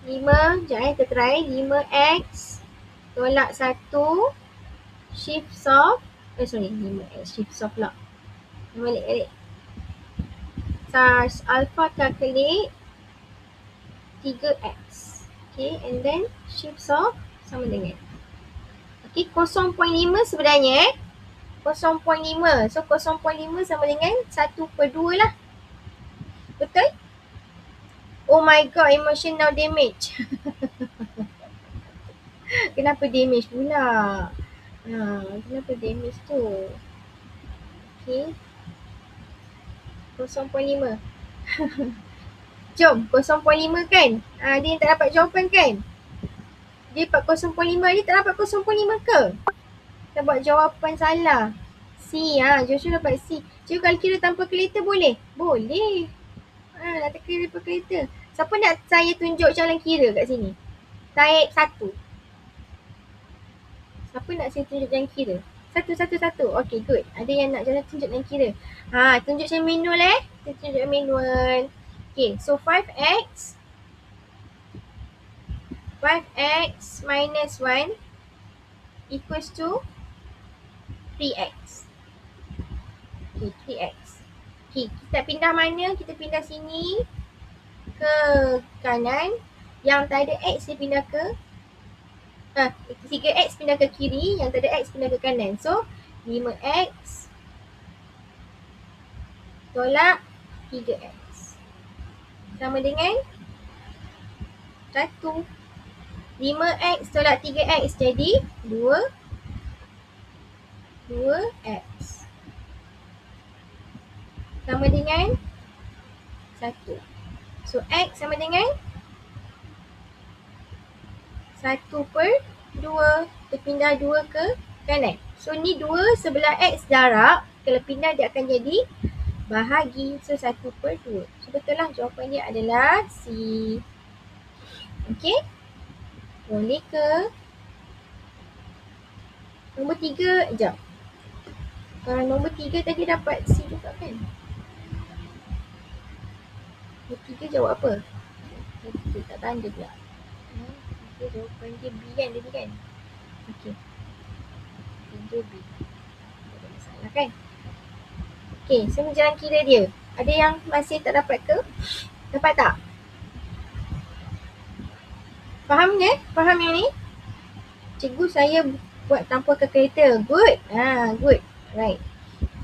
5, sekejap kita try. 5x tolak 1 shift soft. 5x shift soft pula. Balik. Charge alpha calculate 3x. Okay, and then shift soft sama dengan. Okay, 0.5 sebenarnya 0.5. So 0.5 sama dengan 1/2 lah. Betul? Oh my god, emotional damage. Kenapa damage pula? Kenapa damage tu? Okay. 0.5. Jom, 0.5 kan? Dia yang tak dapat jawapan kan? Dia dapat 0.5, dia tak dapat 0.5 ke? Kita buat jawapan salah. C, Joshua dapat C. Cikgu kalau kira tanpa kalkulator boleh? Boleh. Nak kira tanpa kalkulator. Siapa nak saya tunjuk jalan kira kat sini? Tarik 1. Siapa nak saya tunjuk jalan kira? 1. Okay, good. Ada yang nak tunjuk jalan kira. Tunjuk saya manual Kita tunjuk manual. Okay, so 5x minus 1 equals to 3x. Okay, 3x. Okay, kita pindah mana? Kita pindah sini ke kanan. Yang tak ada x dia pindah ke 3x pindah ke kiri. Yang tak ada x pindah ke kanan. So 5x tolak 3x sama dengan 1. 5x tolak 3x jadi 2x sama dengan 1. So x sama dengan 1/2. Kita pindah 2 ke kanan. So ni 2 sebelah x darab. Kalau pindah dia akan jadi bahagi. So 1/2. So betul lah jawapan dia adalah C. Okay. Boleh ke? Nombor 3, sekejap. Nombor 3 tadi dapat C juga kan? Nombor 3 jawab apa? Kita tak tanda pula. Jawapan dia B kan tadi kan? Okay. Dia B. Tak ada masalah kan? Okay, so jalan kira dia. Ada yang masih tak dapat ke? Dapat tak? Faham ke? Faham yang ni? Cikgu saya buat tanpa kalkulator. Good. Good. Right.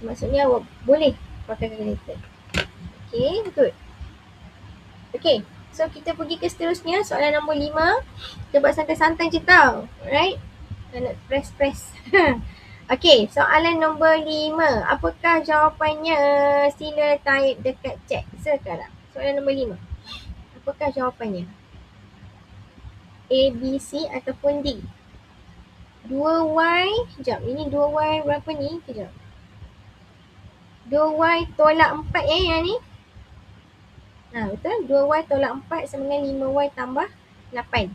Maksudnya boleh pakai kalkulator. Okay, good. Okay, so kita pergi ke seterusnya. Soalan nombor 5. Kita buat santai-santai je tau. Right? Nak press. Okay, soalan nombor 5. Apakah jawapannya? Sila type dekat chat sekarang. Soalan nombor 5. Apakah jawapannya? A, B, C ataupun D? 2y, sekejap. Ini 2y berapa ni? Sekejap. 2y tolak 4 yang ni. Betul? 2Y tolak 4 sama dengan 5Y tambah 8.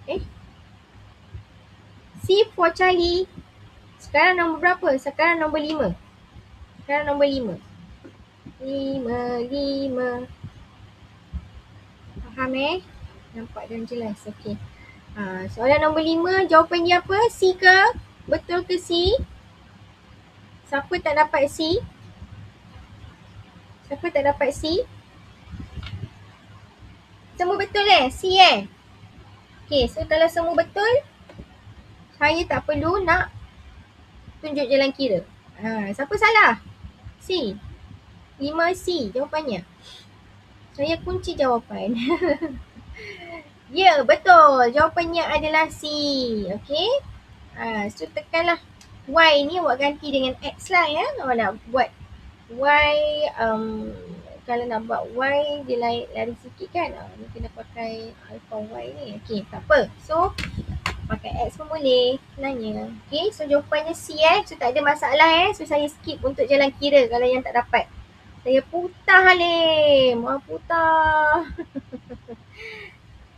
Okay. C for Charlie. Sekarang nombor berapa? Sekarang nombor 5. Sekarang nombor 5. 5. Faham Nampak dan jelas. Okey. Soalan nombor 5, jawapan dia apa? C ke? Betul ke C? Siapa tak dapat C? Siapa tak dapat C? Semua betul C Okey, so kalau semua betul, saya tak perlu nak tunjuk jalan kira. Siapa salah? C. 5C jawapannya. Saya kunci jawapan. Ya, betul. Jawapannya adalah C. Okey. So tekanlah Y ni awak ganti dengan X lah ya. Kalau nak buat Y, kalau nak buat Y dia lari sikit kan. Ni kena pakai alpha Y ni. Okey, tak apa. So pakai X pun boleh sebenarnya. Okay, so jawapannya C So tak ada masalah So saya skip untuk jalan kira kalau yang tak dapat. Saya putah Halim. Putah.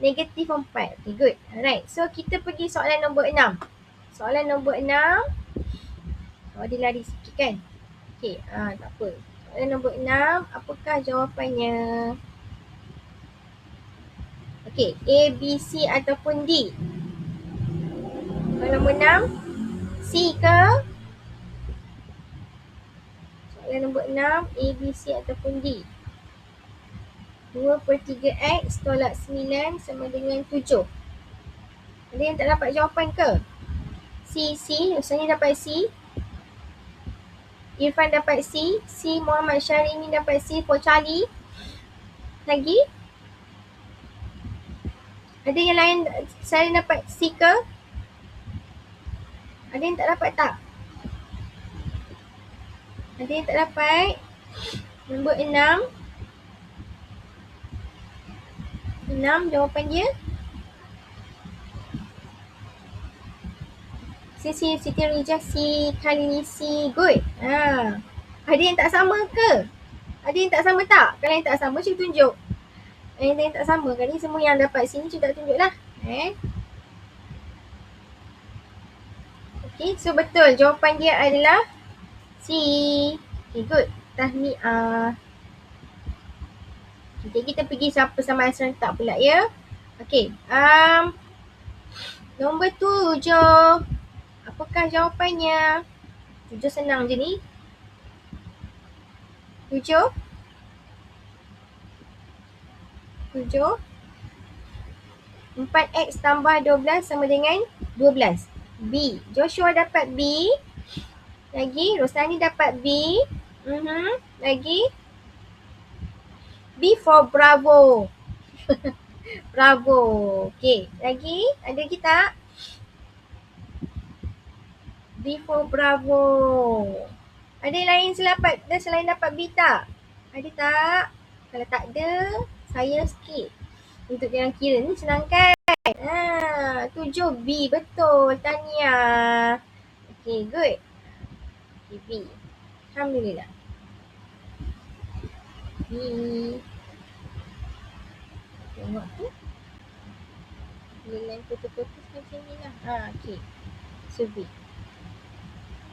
Negatif 4. Okay, good. Alright, so kita pergi soalan nombor 6. Soalan nombor 6. Dia lari sikit kan. Okay, tak apa. Soalan nombor 6, apakah jawapannya? Okay, A, B, C ataupun D? Soalan nombor 6, C ke? Soalan nombor 6, A, B, C ataupun D? 2/3X tolak 9 sama dengan 7. Ada yang tak dapat jawapan ke? C, Usani dapat C. Irfan dapat C. C, Muhammad Syarimi dapat C for Charlie. Lagi? Ada yang lain saya dapat C ke? Ada yang tak dapat tak? Ada yang tak dapat? Nombor 6. 6 jawapan dia. Siti Rijah C, kali ni C. Good. Ada yang tak sama ke? Ada yang tak sama tak? Kalau yang tak sama, cuba tunjuk. Yang tak sama kali semua yang dapat sini cuba tunjuk lah. Okay, so betul. Jawapan dia adalah C. Okay, good. Tahniah. Okay, kita pergi sama serentak pula ya. Okay, nombor 7. Apakah jawapannya? 7 senang je ni. 7. 4X tambah 12 sama dengan 12. B. Joshua dapat B. Lagi, Rosani dapat B. Lagi. B for Bravo. Bravo. Okay, lagi ada lagi tak? B for Bravo. Ada lain selain dapat B tak? Ada tak? Kalau tak ada, saya skip. Untuk jalan kira ni senang kan? 7B betul. Tahniah. Okay, good. Okay, B. Alhamdulillah. B. Tengok tu. Lain putus-putus macam ni lah. Okay. So B.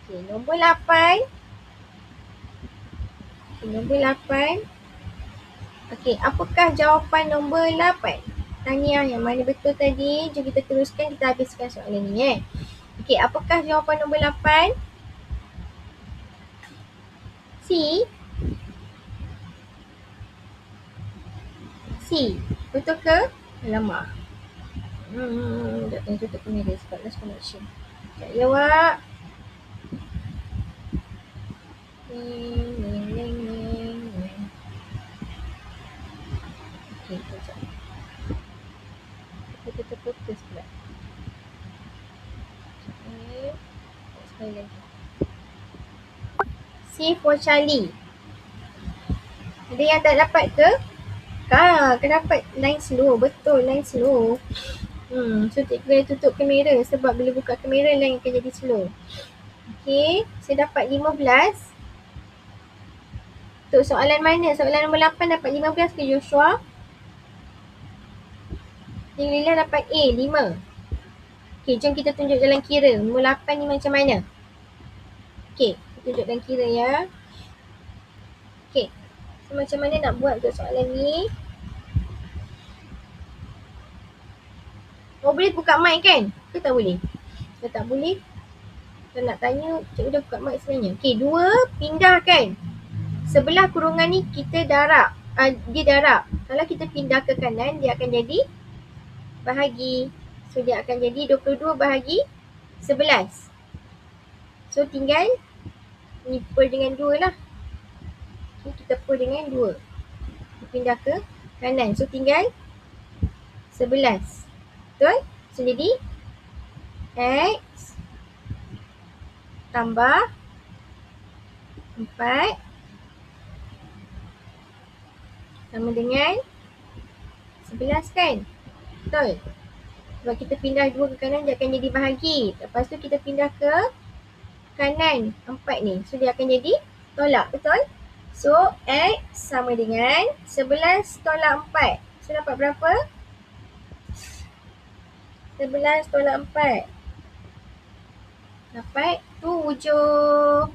Okay, nombor 8. Okay, nombor 8. Okay, apakah jawapan nombor 8? Tahniah, yang mana betul tadi? Jom kita teruskan, kita habiskan soalan ni Okay, apakah jawapan nombor 8? C. C. Betul ke? Alamak. Tak tengok tutup kamera sebab last connection. Sekejap ya, Wak. Okay, sekejap. Kita terputus pula. Okay. Sekali lagi. C for Charlie. Ada yang tak dapat ke? Kena dapat line slow. Betul, line slow. So cikgu kena tutup kamera sebab bila buka kamera line akan jadi slow. Okay, saya dapat 15. untuk soalan mana? Soalan nombor 8 dapat 15 ke Joshua? Lila dapat A, 5. Okay, jom kita tunjuk jalan kira. Nombor 8 ni macam mana? Okay, tunjuk jalan kira ya. Okay, so macam mana nak buat untuk soalan ni? Oh, boleh buka mic kan? Ke tak boleh? Kalau tak boleh, kalau nak tanya, cikgu dah buka mic sebenarnya. Okay, 2 pindah kan? Sebelah kurungan ni kita darab. Dia darab. Kalau kita pindah ke kanan, dia akan jadi bahagi. So, dia akan jadi 22 bahagi 11. So, tinggal ni per dengan 2 lah. Okay, kita per dengan 2. Pindah ke kanan. So, tinggal 11. Betul? So, jadi X tambah 4 sama dengan 11 kan? Betul? Sebab kita pindah 2 ke kanan, dia akan jadi bahagi. Lepas tu kita pindah ke kanan 4 ni. So, dia akan jadi tolak. Betul? So, X sama dengan 11 tolak 4. So, dapat berapa? 11 tolak 4. Dapat 7.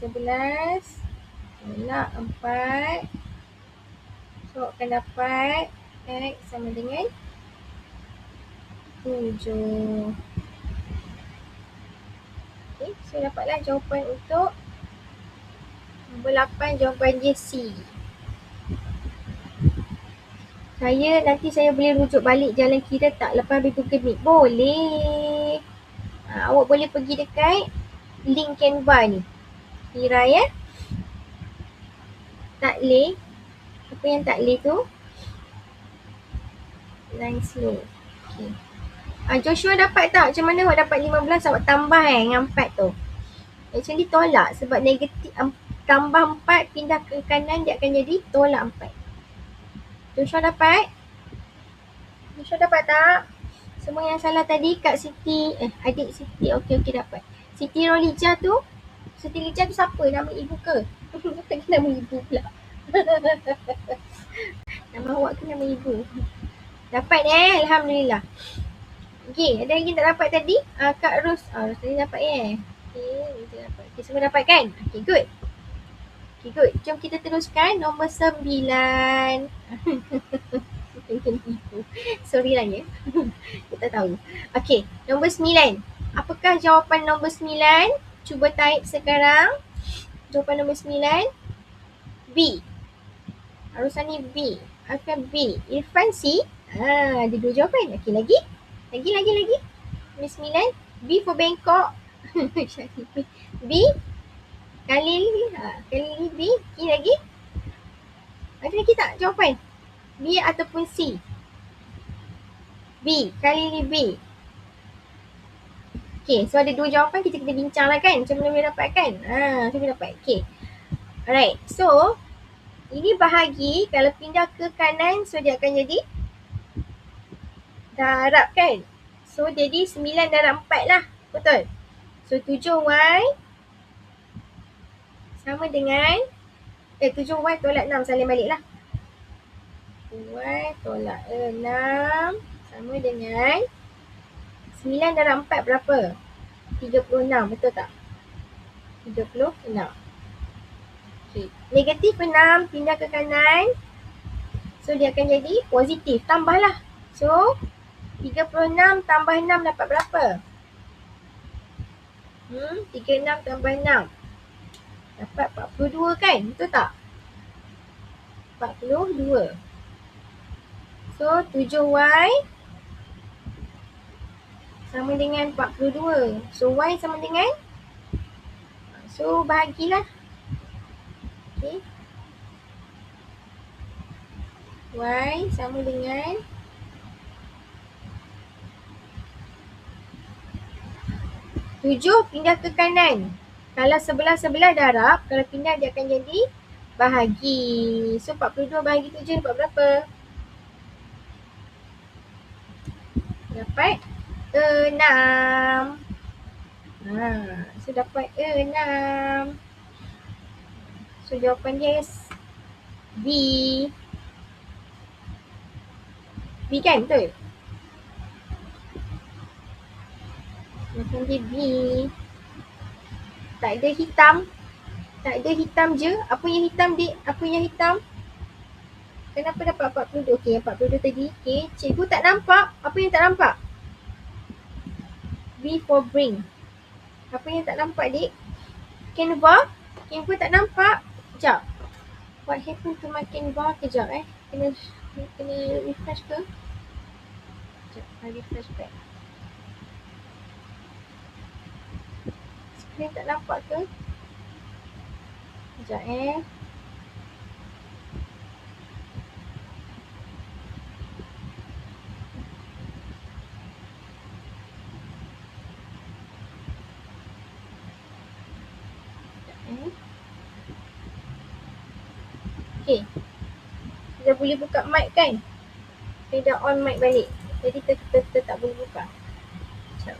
11 tolak 4. So, akan dapat X sama dengan 7. Okay, so dapatlah jawapan untuk nombor 8, jawapan dia C. Nanti saya boleh rujuk balik jalan kira tak lepas habis Google Meet? Boleh. Awak boleh pergi dekat link Canva ni. Kira ya. Tak leh. Apa yang tak leh tu? Line slow. Okay. Joshua dapat tak? Macam mana awak dapat 15? Awak tambah dengan 4 tu. Actually tolak sebab negatif. Tambah 4 pindah ke kanan, dia akan jadi tolak 4. Joshua dapat? Joshua dapat tak? Semua yang salah tadi Kak Siti, adik Siti, okey dapat. Siti Rolijah tu siapa? Nama ibu ke? Nama ibu pula. Nama awak ke nama ibu? Dapat Alhamdulillah. Okey, ada lagi tak dapat tadi? Kak Ros, Ros tadi dapat Okey, kita dapat. Okay, semua dapat kan? Okey, good. Okay, good. Jom kita teruskan nombor 9. Sorry lah ya. Kita tahu. Okay, nombor 9. Apakah jawapan nombor 9? Cuba type sekarang. Jawapan nombor 9. B. Arusani B. Afiq B. Irfan C. Ada 2 jawapan. Okay, lagi. Lagi. Nombor 9. B for Bangkok. B. Kali B. Lagi. Ada lagi tak jawapan? B ataupun C? B. Kali B. Okay, so ada 2 jawapan, kita bincang lah kan. Macam mana boleh dapat kan? Macam mana dapat? Okay. Alright, so ini bahagi. Kalau pindah ke kanan, so dia akan jadi darab kan? So jadi 9 darab 4 lah. Betul? So 7Y sama dengan 7Y tolak 6, salin balik lah. 7Y tolak 6 sama dengan 9 darab 4 berapa? 36, betul tak? 36. Okay. Negatif 6 pindah ke kanan. So dia akan jadi positif, tambahlah. So 36 tambah 6 dapat berapa? 36 tambah 6 dapat 42 kan? Betul tak? 42. So 7Y sama dengan 42. So Y sama dengan, so bahagilah. Okay. Y sama dengan 7 pindah ke kanan. Kalau sebelah-sebelah darab, kalau pindah dia akan jadi bahagi. So 42 bahagi 7 dapat berapa? Dapat 6. So dapat 6. So jawapan dia B. B kan, betul? Jawapan dia B. Tak ada hitam. Tak ada hitam je. Apa yang hitam, Dik? Apa yang hitam? Kenapa dapat 42? Okey, yang 42 tadi. Okey, cikgu tak nampak. Apa yang tak nampak? B for bring. Apa yang tak nampak, Dik? Canva? Canva tak nampak. Sekejap. What happened to my Canva? Kejap Kena refresh ke? Sekejap, I refresh back. Screen tak nampak ke? Sekejap Okay. Kita boleh buka mic kan? Kita dah on mic balik. Jadi kita tak boleh buka. Sekejap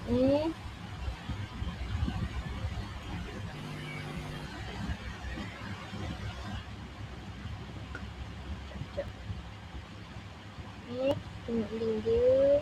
tengok link dia.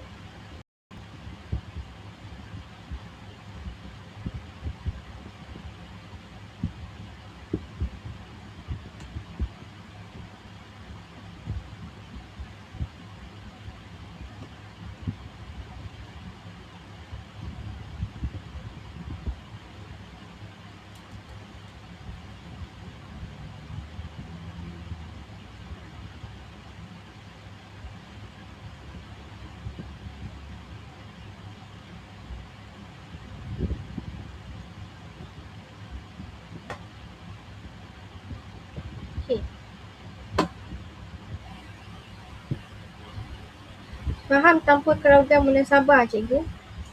Okay. Faham tanpa keragaman munasabah, cikgu?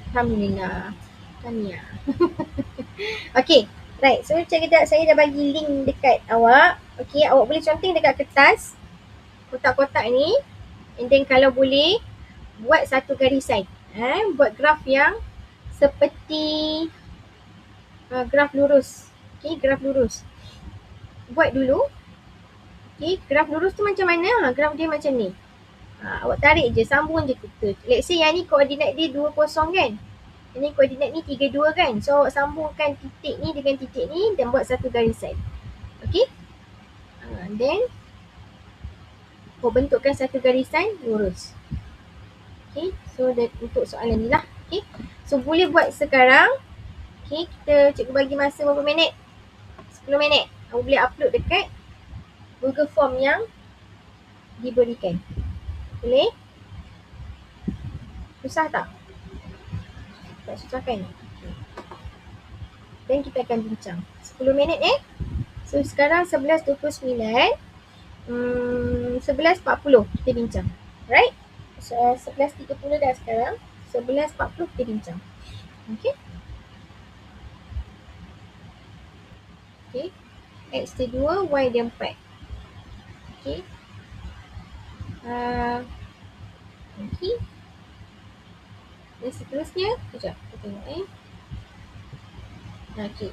Alhamdulillah. Tahniah. Okay. Right. So, sekejap saya dah bagi link dekat awak. Okay. Awak boleh conteng dekat kertas. Kotak-kotak ni. And then kalau boleh, buat satu garisan. Buat graf yang seperti graf lurus. Okay. Graf lurus. Buat dulu. Okay. Graf lurus tu macam mana? Graf dia macam ni. Awak tarik je, sambung je kita. Let's say yang ni koordinat dia 20 kan. Ini koordinat ni 32 kan. So awak sambungkan titik ni dengan titik ni dan buat satu garisan. Okay. Then awak bentukkan satu garisan lurus. Okay. So untuk soalan ni lah. Okay. So boleh buat sekarang. Okay. Cikgu bagi masa berapa minit? 10 minit. Awak boleh upload dekat Google Form yang diberikan. Boleh? Susah tak? Tak susah kan? Dan kita akan bincang 10 minit So sekarang 11.29 11.40 kita bincang. Right? So 11.30 dah sekarang. 11.40 kita bincang. Okay. Okay. X dia 2, Y dia 4. Okay. Okay. Dan seterusnya, sekejap kita tengok Okay.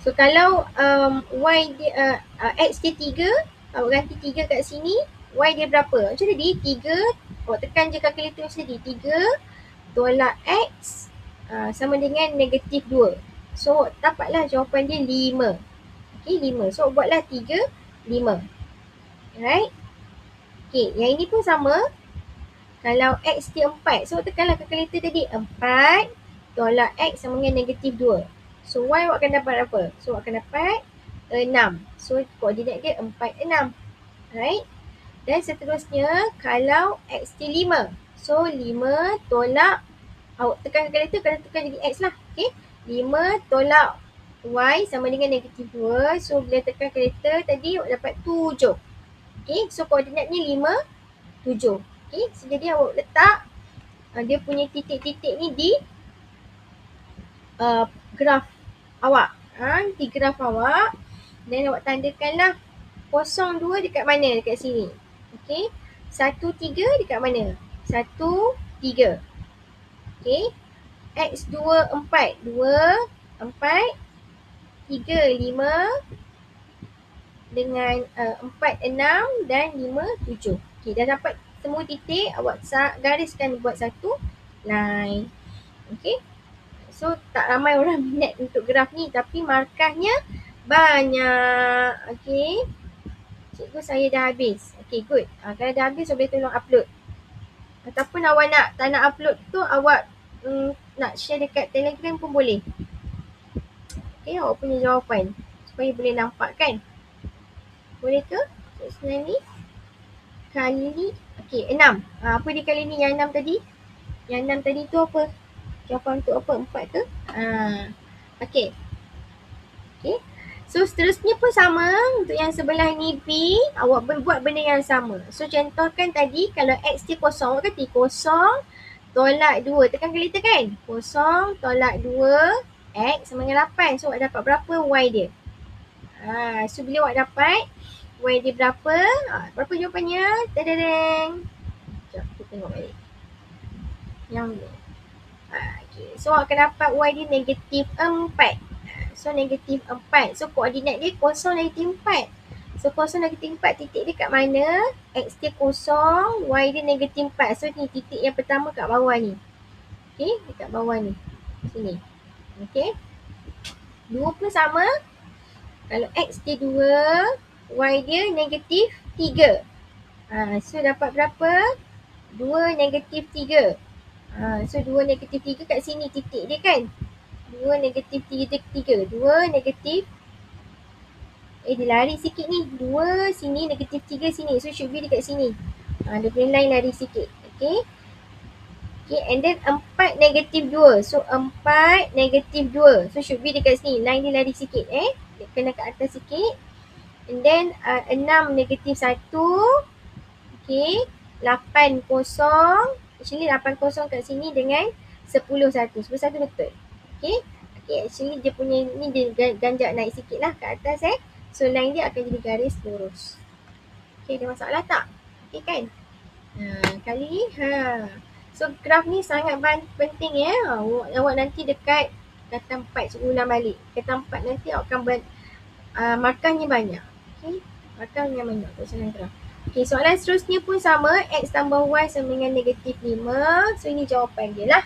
So kalau Y dia X dia 3, awak ganti 3 kat sini, Y dia berapa? Macam tadi 3, awak tekan je kalkulator macam tadi, 3 tolak X sama dengan negatif 2. So dapatlah jawapan dia 5. Okay, 5. So buatlah 3, 5. Alright. Okay, yang ini pun sama. Kalau X dia 4, so tekanlah kalkulator tadi, 4 tolak X sama dengan negatif 2. So Y awak akan dapat apa? So awak akan dapat 6. So koordinat dia 4, 6. Right? Dan seterusnya kalau X dia 5. So 5 tolak, awak tekan kalkulator, kalau tekan jadi X lah. Okay? 5 tolak Y sama dengan negatif 2. So bila tekan kalkulator tadi awak dapat 7. Okay? So koordinat ni 5, 7. Okay? So jadi awak letak dia punya titik-titik ni di graf awak. Di graf awak. Dan awak tandakanlah 0, 2 dekat mana? Dekat sini. Okay. 1, 3 dekat mana? 1, 3. Okay. X 2, 4. 2, 4. 3, 5. dengan 4, 6 dan 5, 7. Okay, dah dapat semua titik, awak gariskan buat satu line. Okay, so tak ramai orang minat untuk graf ni tapi markahnya banyak. Okay, cikgu saya dah habis. Okay, good. Kalau dah habis, boleh tolong upload. Ataupun awak tak nak upload tu, awak nak share dekat Telegram pun boleh. Okay, awak punya jawapan supaya boleh nampak kan. Boleh ke? Sebenarnya ni kali, okay, 6. Apa dia kali ni yang 6 tadi? Yang 6 tadi tu apa? Jawapan untuk apa? 4 ke? Okay. Okay. So seterusnya pun sama. Untuk yang sebelah ni B, awak buat benda yang sama. So contohkan tadi kalau X dia kosong, awak kata kosong tolak 2. Tekan kalkulator kan? Kosong tolak 2 X sama dengan 8. So awak dapat berapa Y dia? So bila awak dapat Y dia berapa? Berapa jawapannya? Tadadang. Sekejap, kita tengok balik. Yang ni. Okay. So awak akan dapat Y dia negatif 4. So negatif 4. So koordinat dia kosong negatif 4. So kosong negatif 4, titik dia kat mana? X dia kosong, Y dia negatif 4. So ni titik yang pertama kat bawah ni. Okay, dekat bawah ni. Sini. Okay. 2 pun sama. Kalau X dia 2, Y dia negatif 3. So dapat berapa? 2 negatif 3. So 2 negatif 3 kat sini titik dia kan? 2 negatif 3. 2 negatif, dia lari sikit ni. 2 sini, negatif 3 sini. So should be dekat sini. Dia punya line lari sikit. Okay. Okay, and then 4 negatif 2. So 4 negatif 2. So should be dekat sini. Line dia lari sikit. Dia kena kat atas sikit. And then 6 negatif 1. Okay. 8 kosong. Actually 8 kosong kat sini dengan 10 1. 10 1 betul. Okay. Okay, actually dia punya ni dia ganjak naik sikit lah kat atas So line dia akan jadi garis lurus. Okay, ada masalah tak? Okay kan? Kali so graf ni sangat penting awak nanti dekat kata 4 cikgu ulang balik. Kata 4 nanti awak akan markahnya banyak. Okay, markahnya banyak soalan graf. Okay, soalan seterusnya pun sama. X tambah Y sama dengan negatif 5. So ini jawapan dia lah.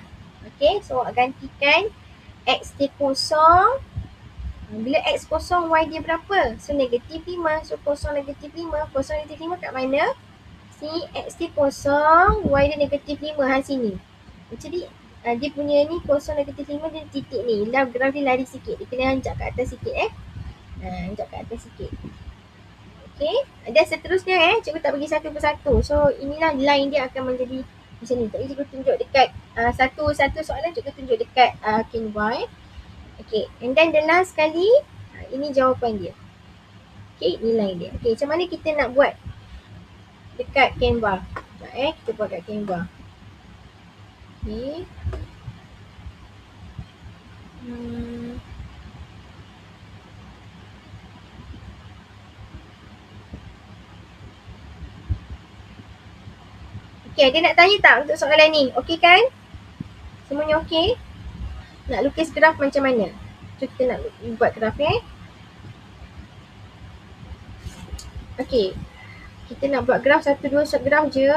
Okay, so awak gantikan X dia kosong. Bila X kosong, Y dia berapa? So negatif 5. So kosong negatif 5. Kosong negatif 5 kat mana? Sini X dia kosong, Y dia negatif 5 sini. Jadi dia punya ni kosong negatif 5 dia titik ni. Graf dia lari sikit. Dia kena hanjak kat atas sikit hanjak kat atas sikit. Okay. Dan seterusnya cikgu tak bagi satu persatu. So inilah line dia akan menjadi macam ni. Tadi cikgu tunjuk dekat satu soalan cikgu tunjuk dekat kin Y. Okay. And then the last kali ini jawapan dia. Okay, ini line dia. Okay, macam mana kita nak buat dekat Canva? Kita buat kat Canva. Okay. Okay, ada nak tanya tak untuk soalan ni? Okay kan? Semuanya okay? Nak lukis graf macam mana? So kita nak buat graf Okay. Kita nak buat graf 1-2 graf je.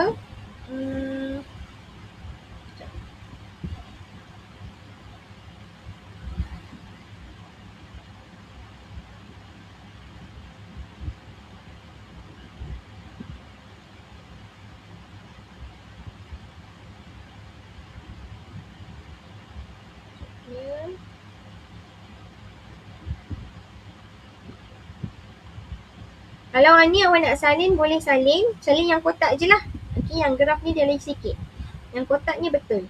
Kalau ni awak nak salin, boleh salin. Salin yang kotak je lah. Okay, yang graf ni dia lagi sikit. Yang kotak ni betul.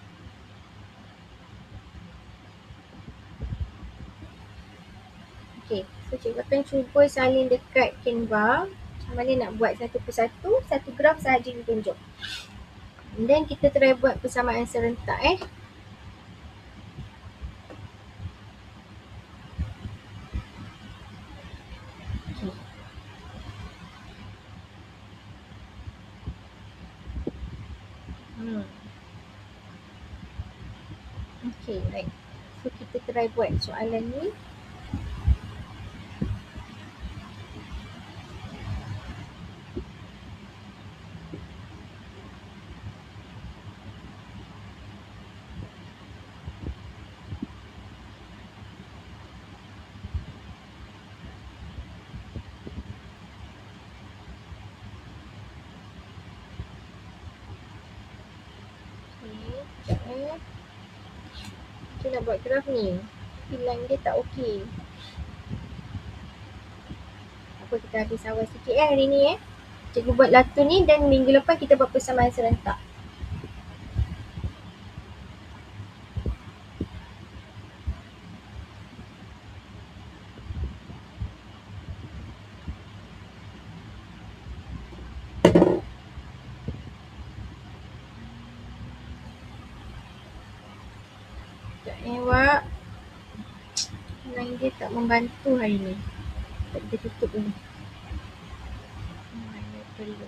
Okay, so cikgu akan cuba salin dekat Canva. Macam mana nak buat satu persatu, satu graf sahaja ditunjuk. And then kita try buat persamaan serentak Okay, right. So kita try buat soalan ni. Kita nak buat graf ni. Tapi line dia tak okey. Apa, kita habis awal sikit hari ni Cikgu buat latu ni dan minggu lepas kita buat persamaan serentak. Awak line dia tak membantu hari ni. Kita tutup dulu. Mana perlu.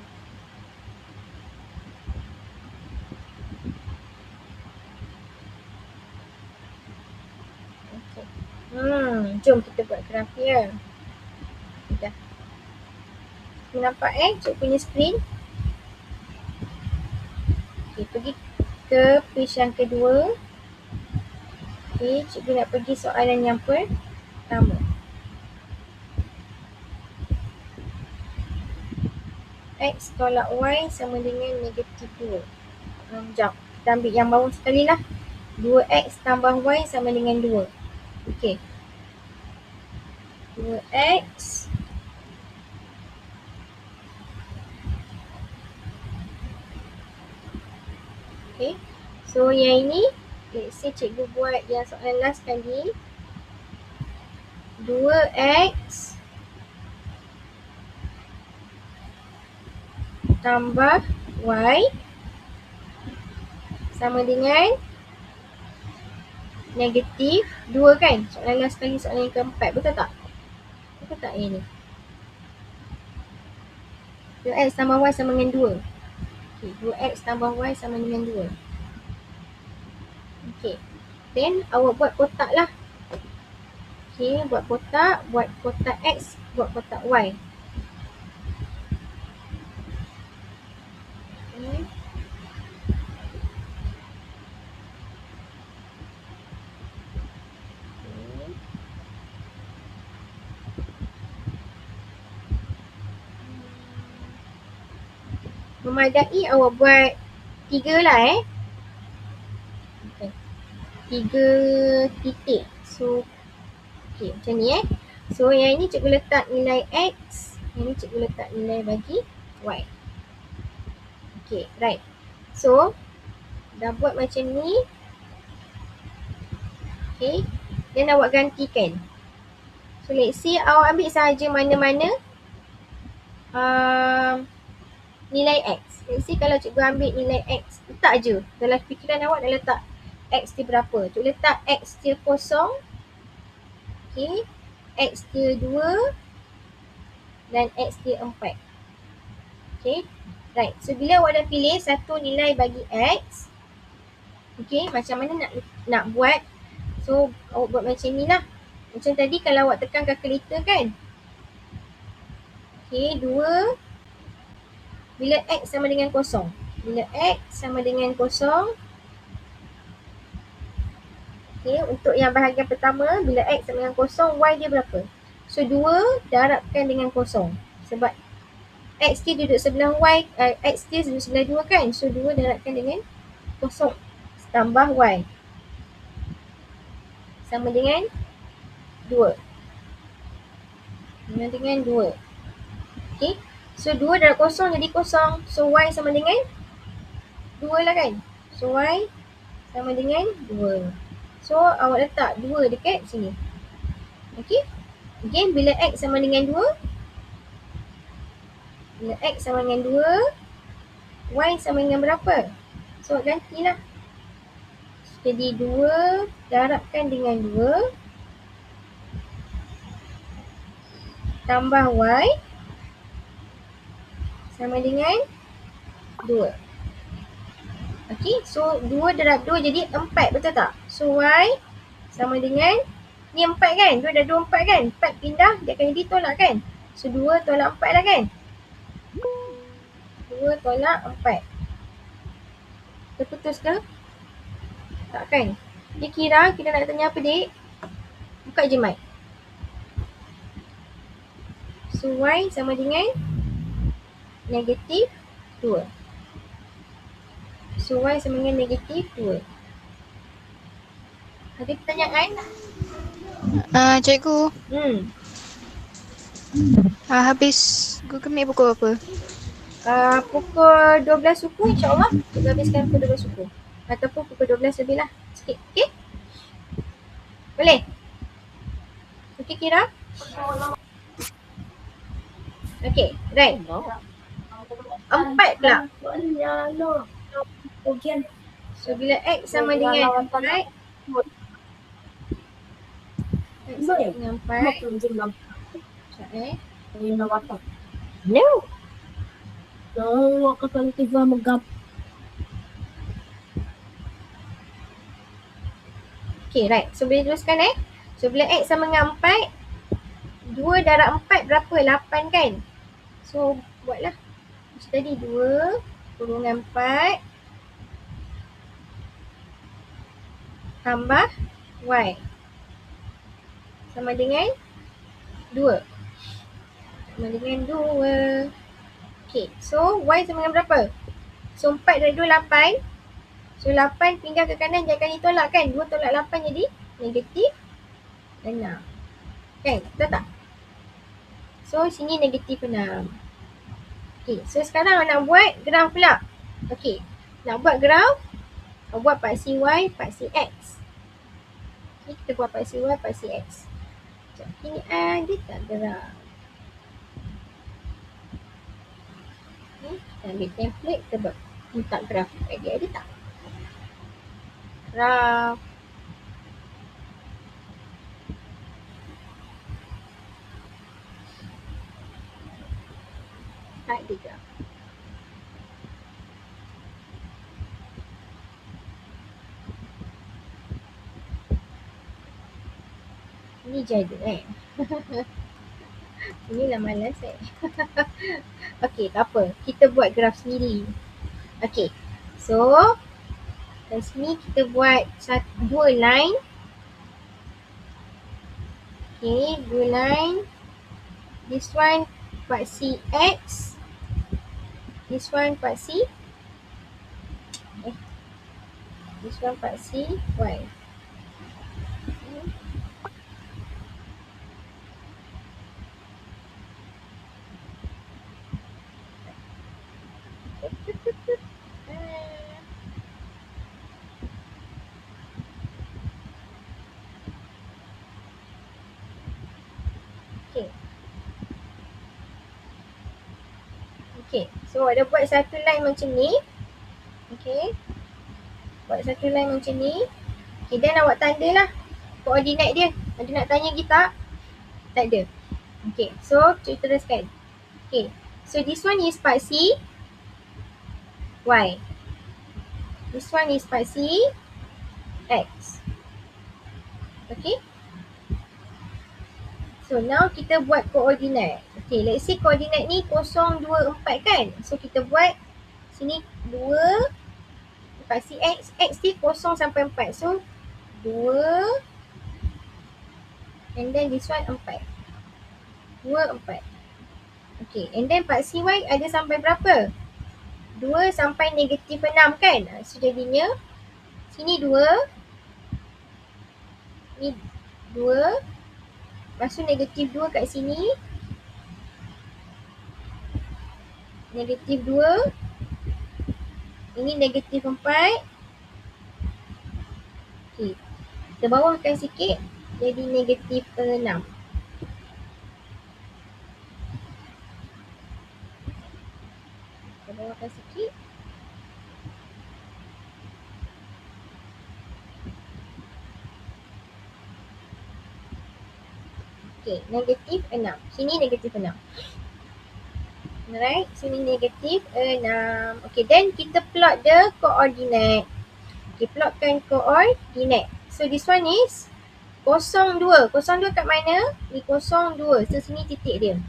Okay. Jom kita buat graf dia. Dah. Cikgu nampak cikgu punya screen. Okay, pergi ke page yang kedua. Okay, cikgu nak pergi soalan yang pertama. X tolak Y sama dengan negatif 2. Sekejap, kita ambil yang bawah sekali lah. 2X tambah Y sama dengan 2. Okay. 2X okay. So yang ini, let's say cikgu buat yang soalan last kali. 2X tambah Y sama dengan negatif 2 kan? Soalan last kali, soalan yang keempat, betul tak? Betul tak yang ni? 2X tambah Y sama dengan 2. Okay, 2X tambah Y sama dengan 2. Okay, then awak buat kotak lah. Okay, buat kotak X, buat kotak Y. Okay. Memadai awak buat 3 lah okay. 3 titik. So okay, macam ni So yang ni cikgu letak nilai X, yang ni cikgu letak nilai bagi Y. Okay, right. So dah buat macam ni. Okay, then awak gantikan. So let's say awak ambil sahaja mana-mana nilai X. Let's say kalau cikgu ambil nilai X, letak je. Dalam fikiran awak dah letak X dia berapa. Cikgu letak X dia 0. Okay, X dia 2 dan X dia 4. Okay, right. So bila awak dah pilih satu nilai bagi X, okay, macam mana nak buat. So awak buat macam ni lah. Macam tadi kalau awak tekan kalkulator kan. Okay, 2 bila X sama dengan 0. Bila X sama dengan 0. Okay, untuk yang bahagian pertama, bila X sama dengan 0, Y dia berapa? So 2 darabkan dengan 0. Sebab X dia duduk sebelah Y, X dia duduk sebelah 2 kan. So 2 darabkan dengan 0 tambah Y sama dengan 2. Sama dengan 2. Okay, so 2 darab 0 jadi 0. So Y sama dengan 2 lah kan. So Y sama dengan 2. So awak letak 2 dekat sini. Okay, again bila X sama dengan 2, bila X sama dengan 2, Y sama dengan berapa? So gantilah. Jadi 2 darabkan dengan 2 tambah Y sama dengan 2. Okay, so 2 darab 2 jadi 4, betul tak? So Y sama dengan, ni 4 kan? 2 dah 2, 4 kan? 4 pindah, dia akan jadi tolak kan? So 2 tolak 4 lah kan? 2 tolak 4. Terputus ke? Tak kan? Dia kira nak tanya apa dik? Buka je mic. So Y sama dengan negatif 2. So Y sama dengan negatif 2. Ada pertanyaan? Cikgu, habis Google Meet pukul berapa? Pukul 12 suku insyaAllah. Kita habiskan pukul 12 suku. Ataupun pukul 12 lebih lah sikit. Okay? Boleh? Okay Kira? Okay, right. 4 pula. So bila X sama dengan 4, X sama dengan 4. Sekejap No. So, kapag tiba mag-up. Okay, right. So boleh teruskan So bila X sama dengan 4, 2 darab 4 berapa? 8 kan? So buatlah. Macam tadi 2 kurungan 4 tambah Y sama dengan 2. Sama dengan 2. Okay, so Y sama dengan berapa? So 4 dari 2, 8. So 8 pindah ke kanan, jangan ditolak kan? 2 tolak 8 jadi negatif 6. Kan? Betul tak? So sini negatif 6. Okay, so sekarang nak buat graf pula. Okay, nak buat graf, buat paksi Y, paksi X. Okay, kita buat paksi Y, paksi X. Sekejap, ini ada tak graf? Okay, kita ambil template, kita buat letak graf. Dia ada tak? Graf. Tak ada graf. Ini jadi Inilah malas Okay, tak apa. Kita buat graf sendiri. Okay, so kat sini kita buat 2 line. Okay, 2 line. This one paksi X. This one paksi This one paksi Y. Okay, so ada buat satu line macam ni. Okay, buat satu line macam ni. Okay, dan awak tanda lah koordinat dia. Ada nak tanya kita? Tak ada. Okay, so kita teruskan. Okay, so this one is paksi Y. This one is paksi X. Okay. So now kita buat koordinat. Okay, let's say koordinat ni 0, 2, 4 kan. So kita buat sini 2 paksi X. X ni 0 sampai 4. So 2 and then this one 4. 2, 4. Okay, and then paksi Y ada sampai berapa? 2 sampai negatif 6 kan. So jadinya sini 2, ni 2, lepas tu negatif 2 kat sini, negatif 2, ini negatif 4. Okay, kita bawahkan sikit jadi negatif 6. Kita bawahkan sikit. Okay, negatif 6. Sini negatif 6. Alright, sini negatif 6. Okay, then kita plot the koordinat. Okay, plotkan koordinat. So this one is 02. 02 kat mana? Ni 02. So sini titik dia.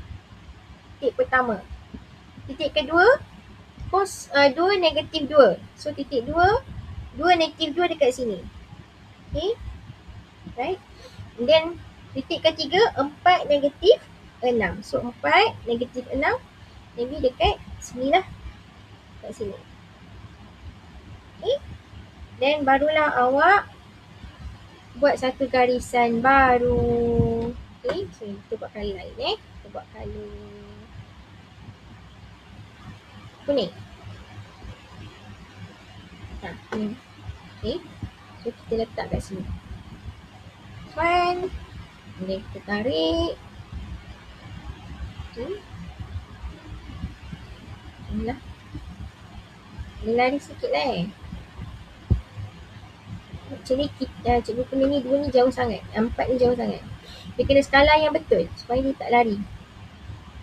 Titik pertama. Titik kedua, 2 negatif 2. So titik 2, 2 negatif 2 dekat sini. Okay, right. And then titik ketiga 4 negatif 6. So 4 negatif 6 maybe dekat sini lah. Kat sini. Okay. Then barulah awak buat satu garisan baru. Okay, so kita buatkan line kita buat colour kuning. Kuning. Okay, so kita letak kat sini. One. Kemudian kita tarik. Okay. Inilah. Dia lari sikit lah Actually cikgu punya ni 2 ni jauh sangat, 4 ni jauh sangat. Dia kena skala yang betul supaya dia tak lari.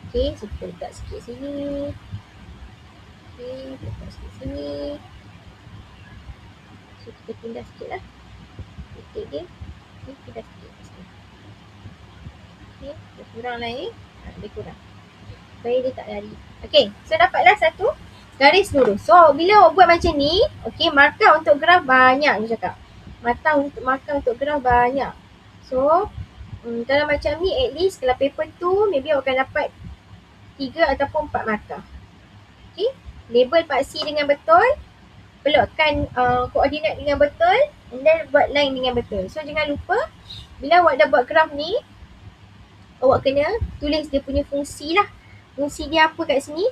Okay, so kita letak sikit sini. Okay, letak sikit sini. So kita pindah sikit lah titik dia. Okay, pindah sikit sini. Okay, dia kurang lah dia kurang supaya dia tak lari. Okay, so dapatlah satu garis lurus. So bila awak buat macam ni, okay, markah untuk graf banyak ni cakap. Markah untuk graf banyak. So kalau macam ni, at least kalau paper tu maybe awak akan dapat 3 ataupun 4 markah. Okay, label part C dengan betul, pelukkan koordinat dengan betul, and then buat line dengan betul. So jangan lupa bila awak dah buat graf ni, awak kena tulis dia punya fungsi lah. Fungsi dia apa kat sini?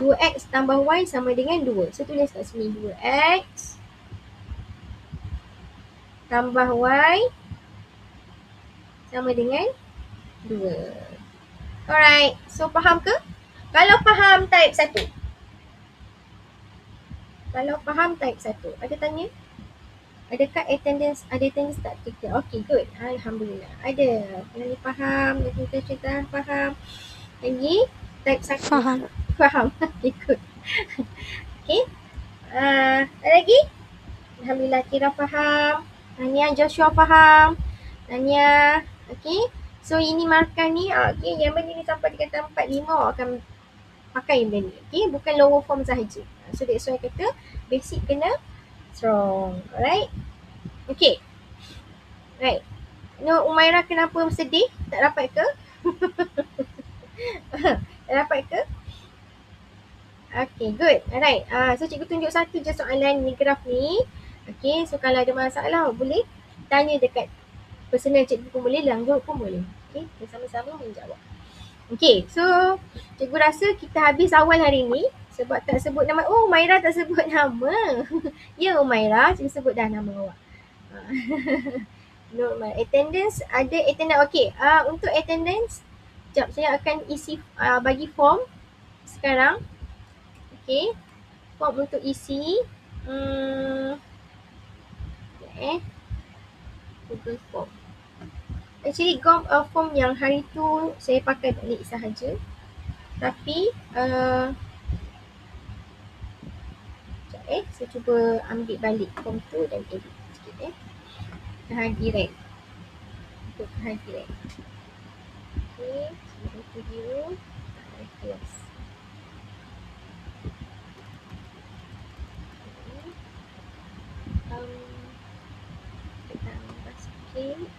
2x tambah y sama dengan 2. So tulis kat sini 2x tambah y sama dengan 2. Alright, so faham ke? Kalau faham type 1. Kalau faham type 1. Ada tanya? Adakah attendance tak kita? Okay, good. Alhamdulillah. Ada. Yang faham, yang cerita faham. Lagi? Type 1. Faham. Faham. Okay, good. Okay. Ada lagi? Alhamdulillah, Kira faham. Tanya Joshua faham. Tanya. Okay. So ini markah ni. Okay, yang benda ni sampai di kata 4, 5 akan pakai benda ni. Okay, bukan lower form sahaja. So that's why kata basic kena strong. Alright. Okay. Right. No, Umairah kenapa sedih? Tak dapat ke? Tak dapat ke? Okay, good. Alright. So cikgu tunjuk satu je soalan ni, graf ni. Okay, so kalau ada masalah boleh tanya dekat personal cikgu pun boleh, dalam group pun boleh. Okay, bersama-sama menjawab. Okay, so cikgu rasa kita habis awal hari ni. Sebab tak sebut nama. Oh, Umairah tak sebut nama. Ya, Umairah, cikgu sebut dah nama awak. No, my attendance ada attendance. Okay, untuk attendance, sekejap saya akan isi bagi form sekarang. Okay, form untuk isi. Google Form. Actually, form yang hari tu saya pakai balik sahaja. Tapi, saya cuba ambil balik form tu dan edit sikit kehadiran. Untuk kehadiran. Okay, so itu dia. Yes. Kita tambah sikit.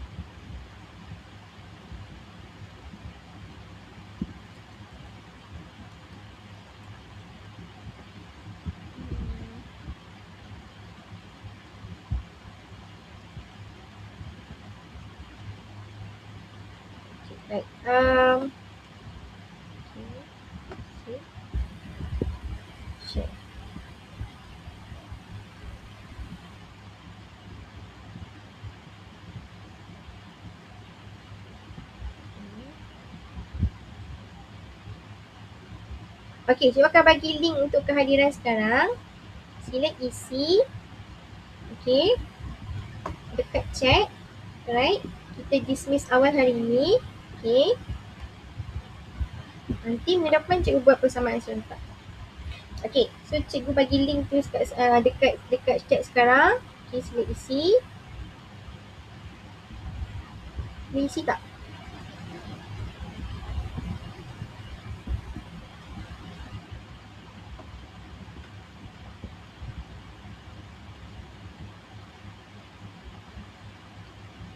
Right. Share. Okay, cikgu akan bagi link untuk kehadiran sekarang. Sila isi. Okay. Dekat chat. Alright. Kita dismiss awal hari ini. Okay. Nanti minggu depan cikgu buat persamaan serentak. Okay, so cikgu bagi link tu dekat chat sekarang. Okay, sila isi. Boleh isi tak?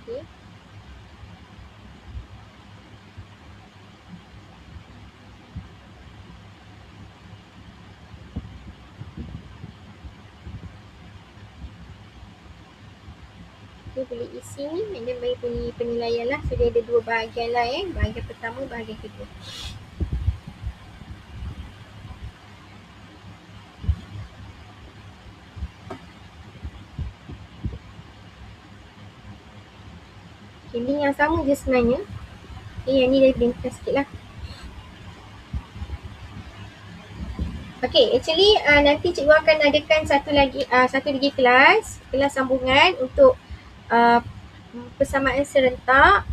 Okay. Dia boleh isi ni and then bagi penilaian lah. So dia ada dua bahagian lah bahagian pertama, bahagian kedua. Okay, ni yang sama je sebenarnya. Okay, yang ni dah ringkas sikit lah. Okay, actually nanti cikgu akan adakan satu lagi kelas sambungan untuk persamaan serentak.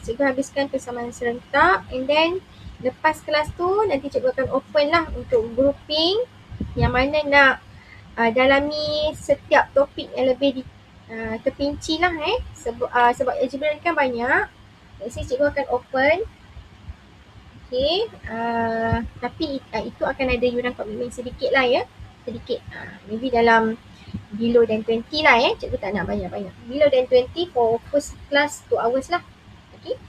Cikgu habiskan persamaan serentak and then lepas kelas tu nanti cikgu akan open lah untuk grouping yang mana nak dalami setiap topik yang lebih terpinci lah sebab algebra ni kan banyak. Jadi cikgu akan open. Okay, tapi itu akan ada yuran komitmen sedikit lah sedikit, maybe dalam below than 20 lah cikgu tak nak banyak-banyak, below than 20 for first class 2 hours lah. Okay,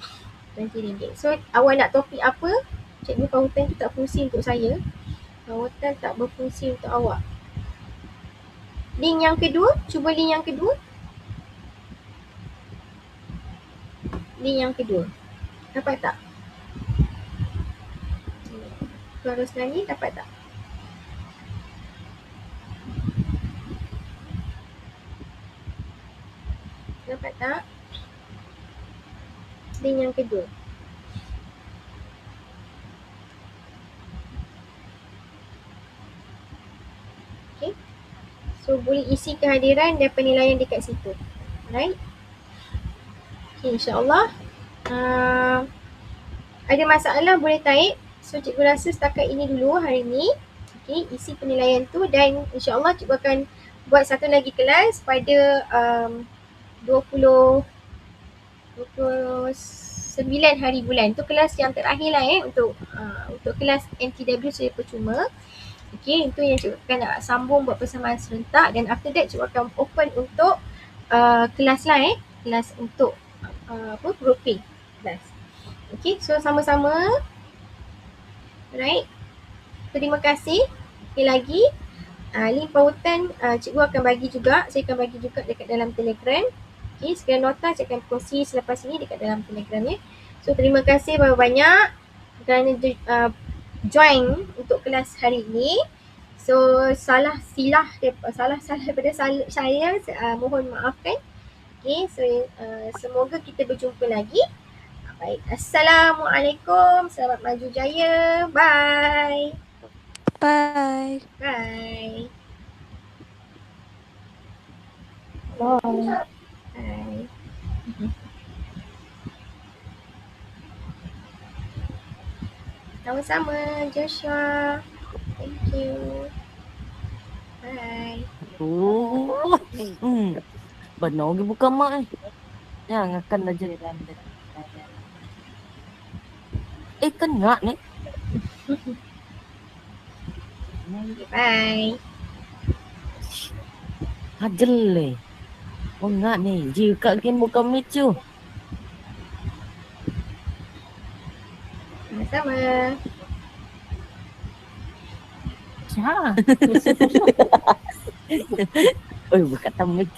RM20. So awak nak topik apa, cikgu pautan tu tak fungsi untuk saya, pautan tak berfungsi untuk awak. Link yang kedua, cuba link yang kedua. Link yang kedua, dapat tak? Tuan Rosnani dapat tak? Dapat tak? Link yang kedua. Okay. So boleh isi kehadiran dan penilaian dekat situ. Alright. Okay, insyaAllah. Ada masalah boleh type. So cikgu rasa setakat ini dulu hari ni. Okay, isi penilaian tu dan insyaAllah cikgu akan buat satu lagi kelas pada 29 hari bulan. Tu kelas yang terakhir lah untuk kelas NTW secara percuma. Okay, itu yang cikgu akan nak sambung buat persamaan serentak dan after that cikgu akan open untuk kelas lah kelas untuk grouping kelas. Okay, so sama-sama. Alright. Terima kasih. Sekali lagi. Link pautan cikgu akan bagi juga. Saya akan bagi juga dekat dalam Telegram. Okay, sekalian nota saya akan kongsi selepas ini dekat dalam Telegram So terima kasih banyak-banyak kerana join untuk kelas hari ini. So salah daripada saya, mohon maafkan. Okay, so semoga kita berjumpa lagi. Baik, Assalamualaikum. Selamat maju jaya. Bye. Bye. Bye. Bye. Bye. Sama-sama, Joshua. Thank you. Bye. Benar ke bukan mak Yang akan aja dalam kena ni. Bye. Hajel le. Enggak ni, jika kan bukan micu. Sama-sama. Ya. Oi, bukan tamat.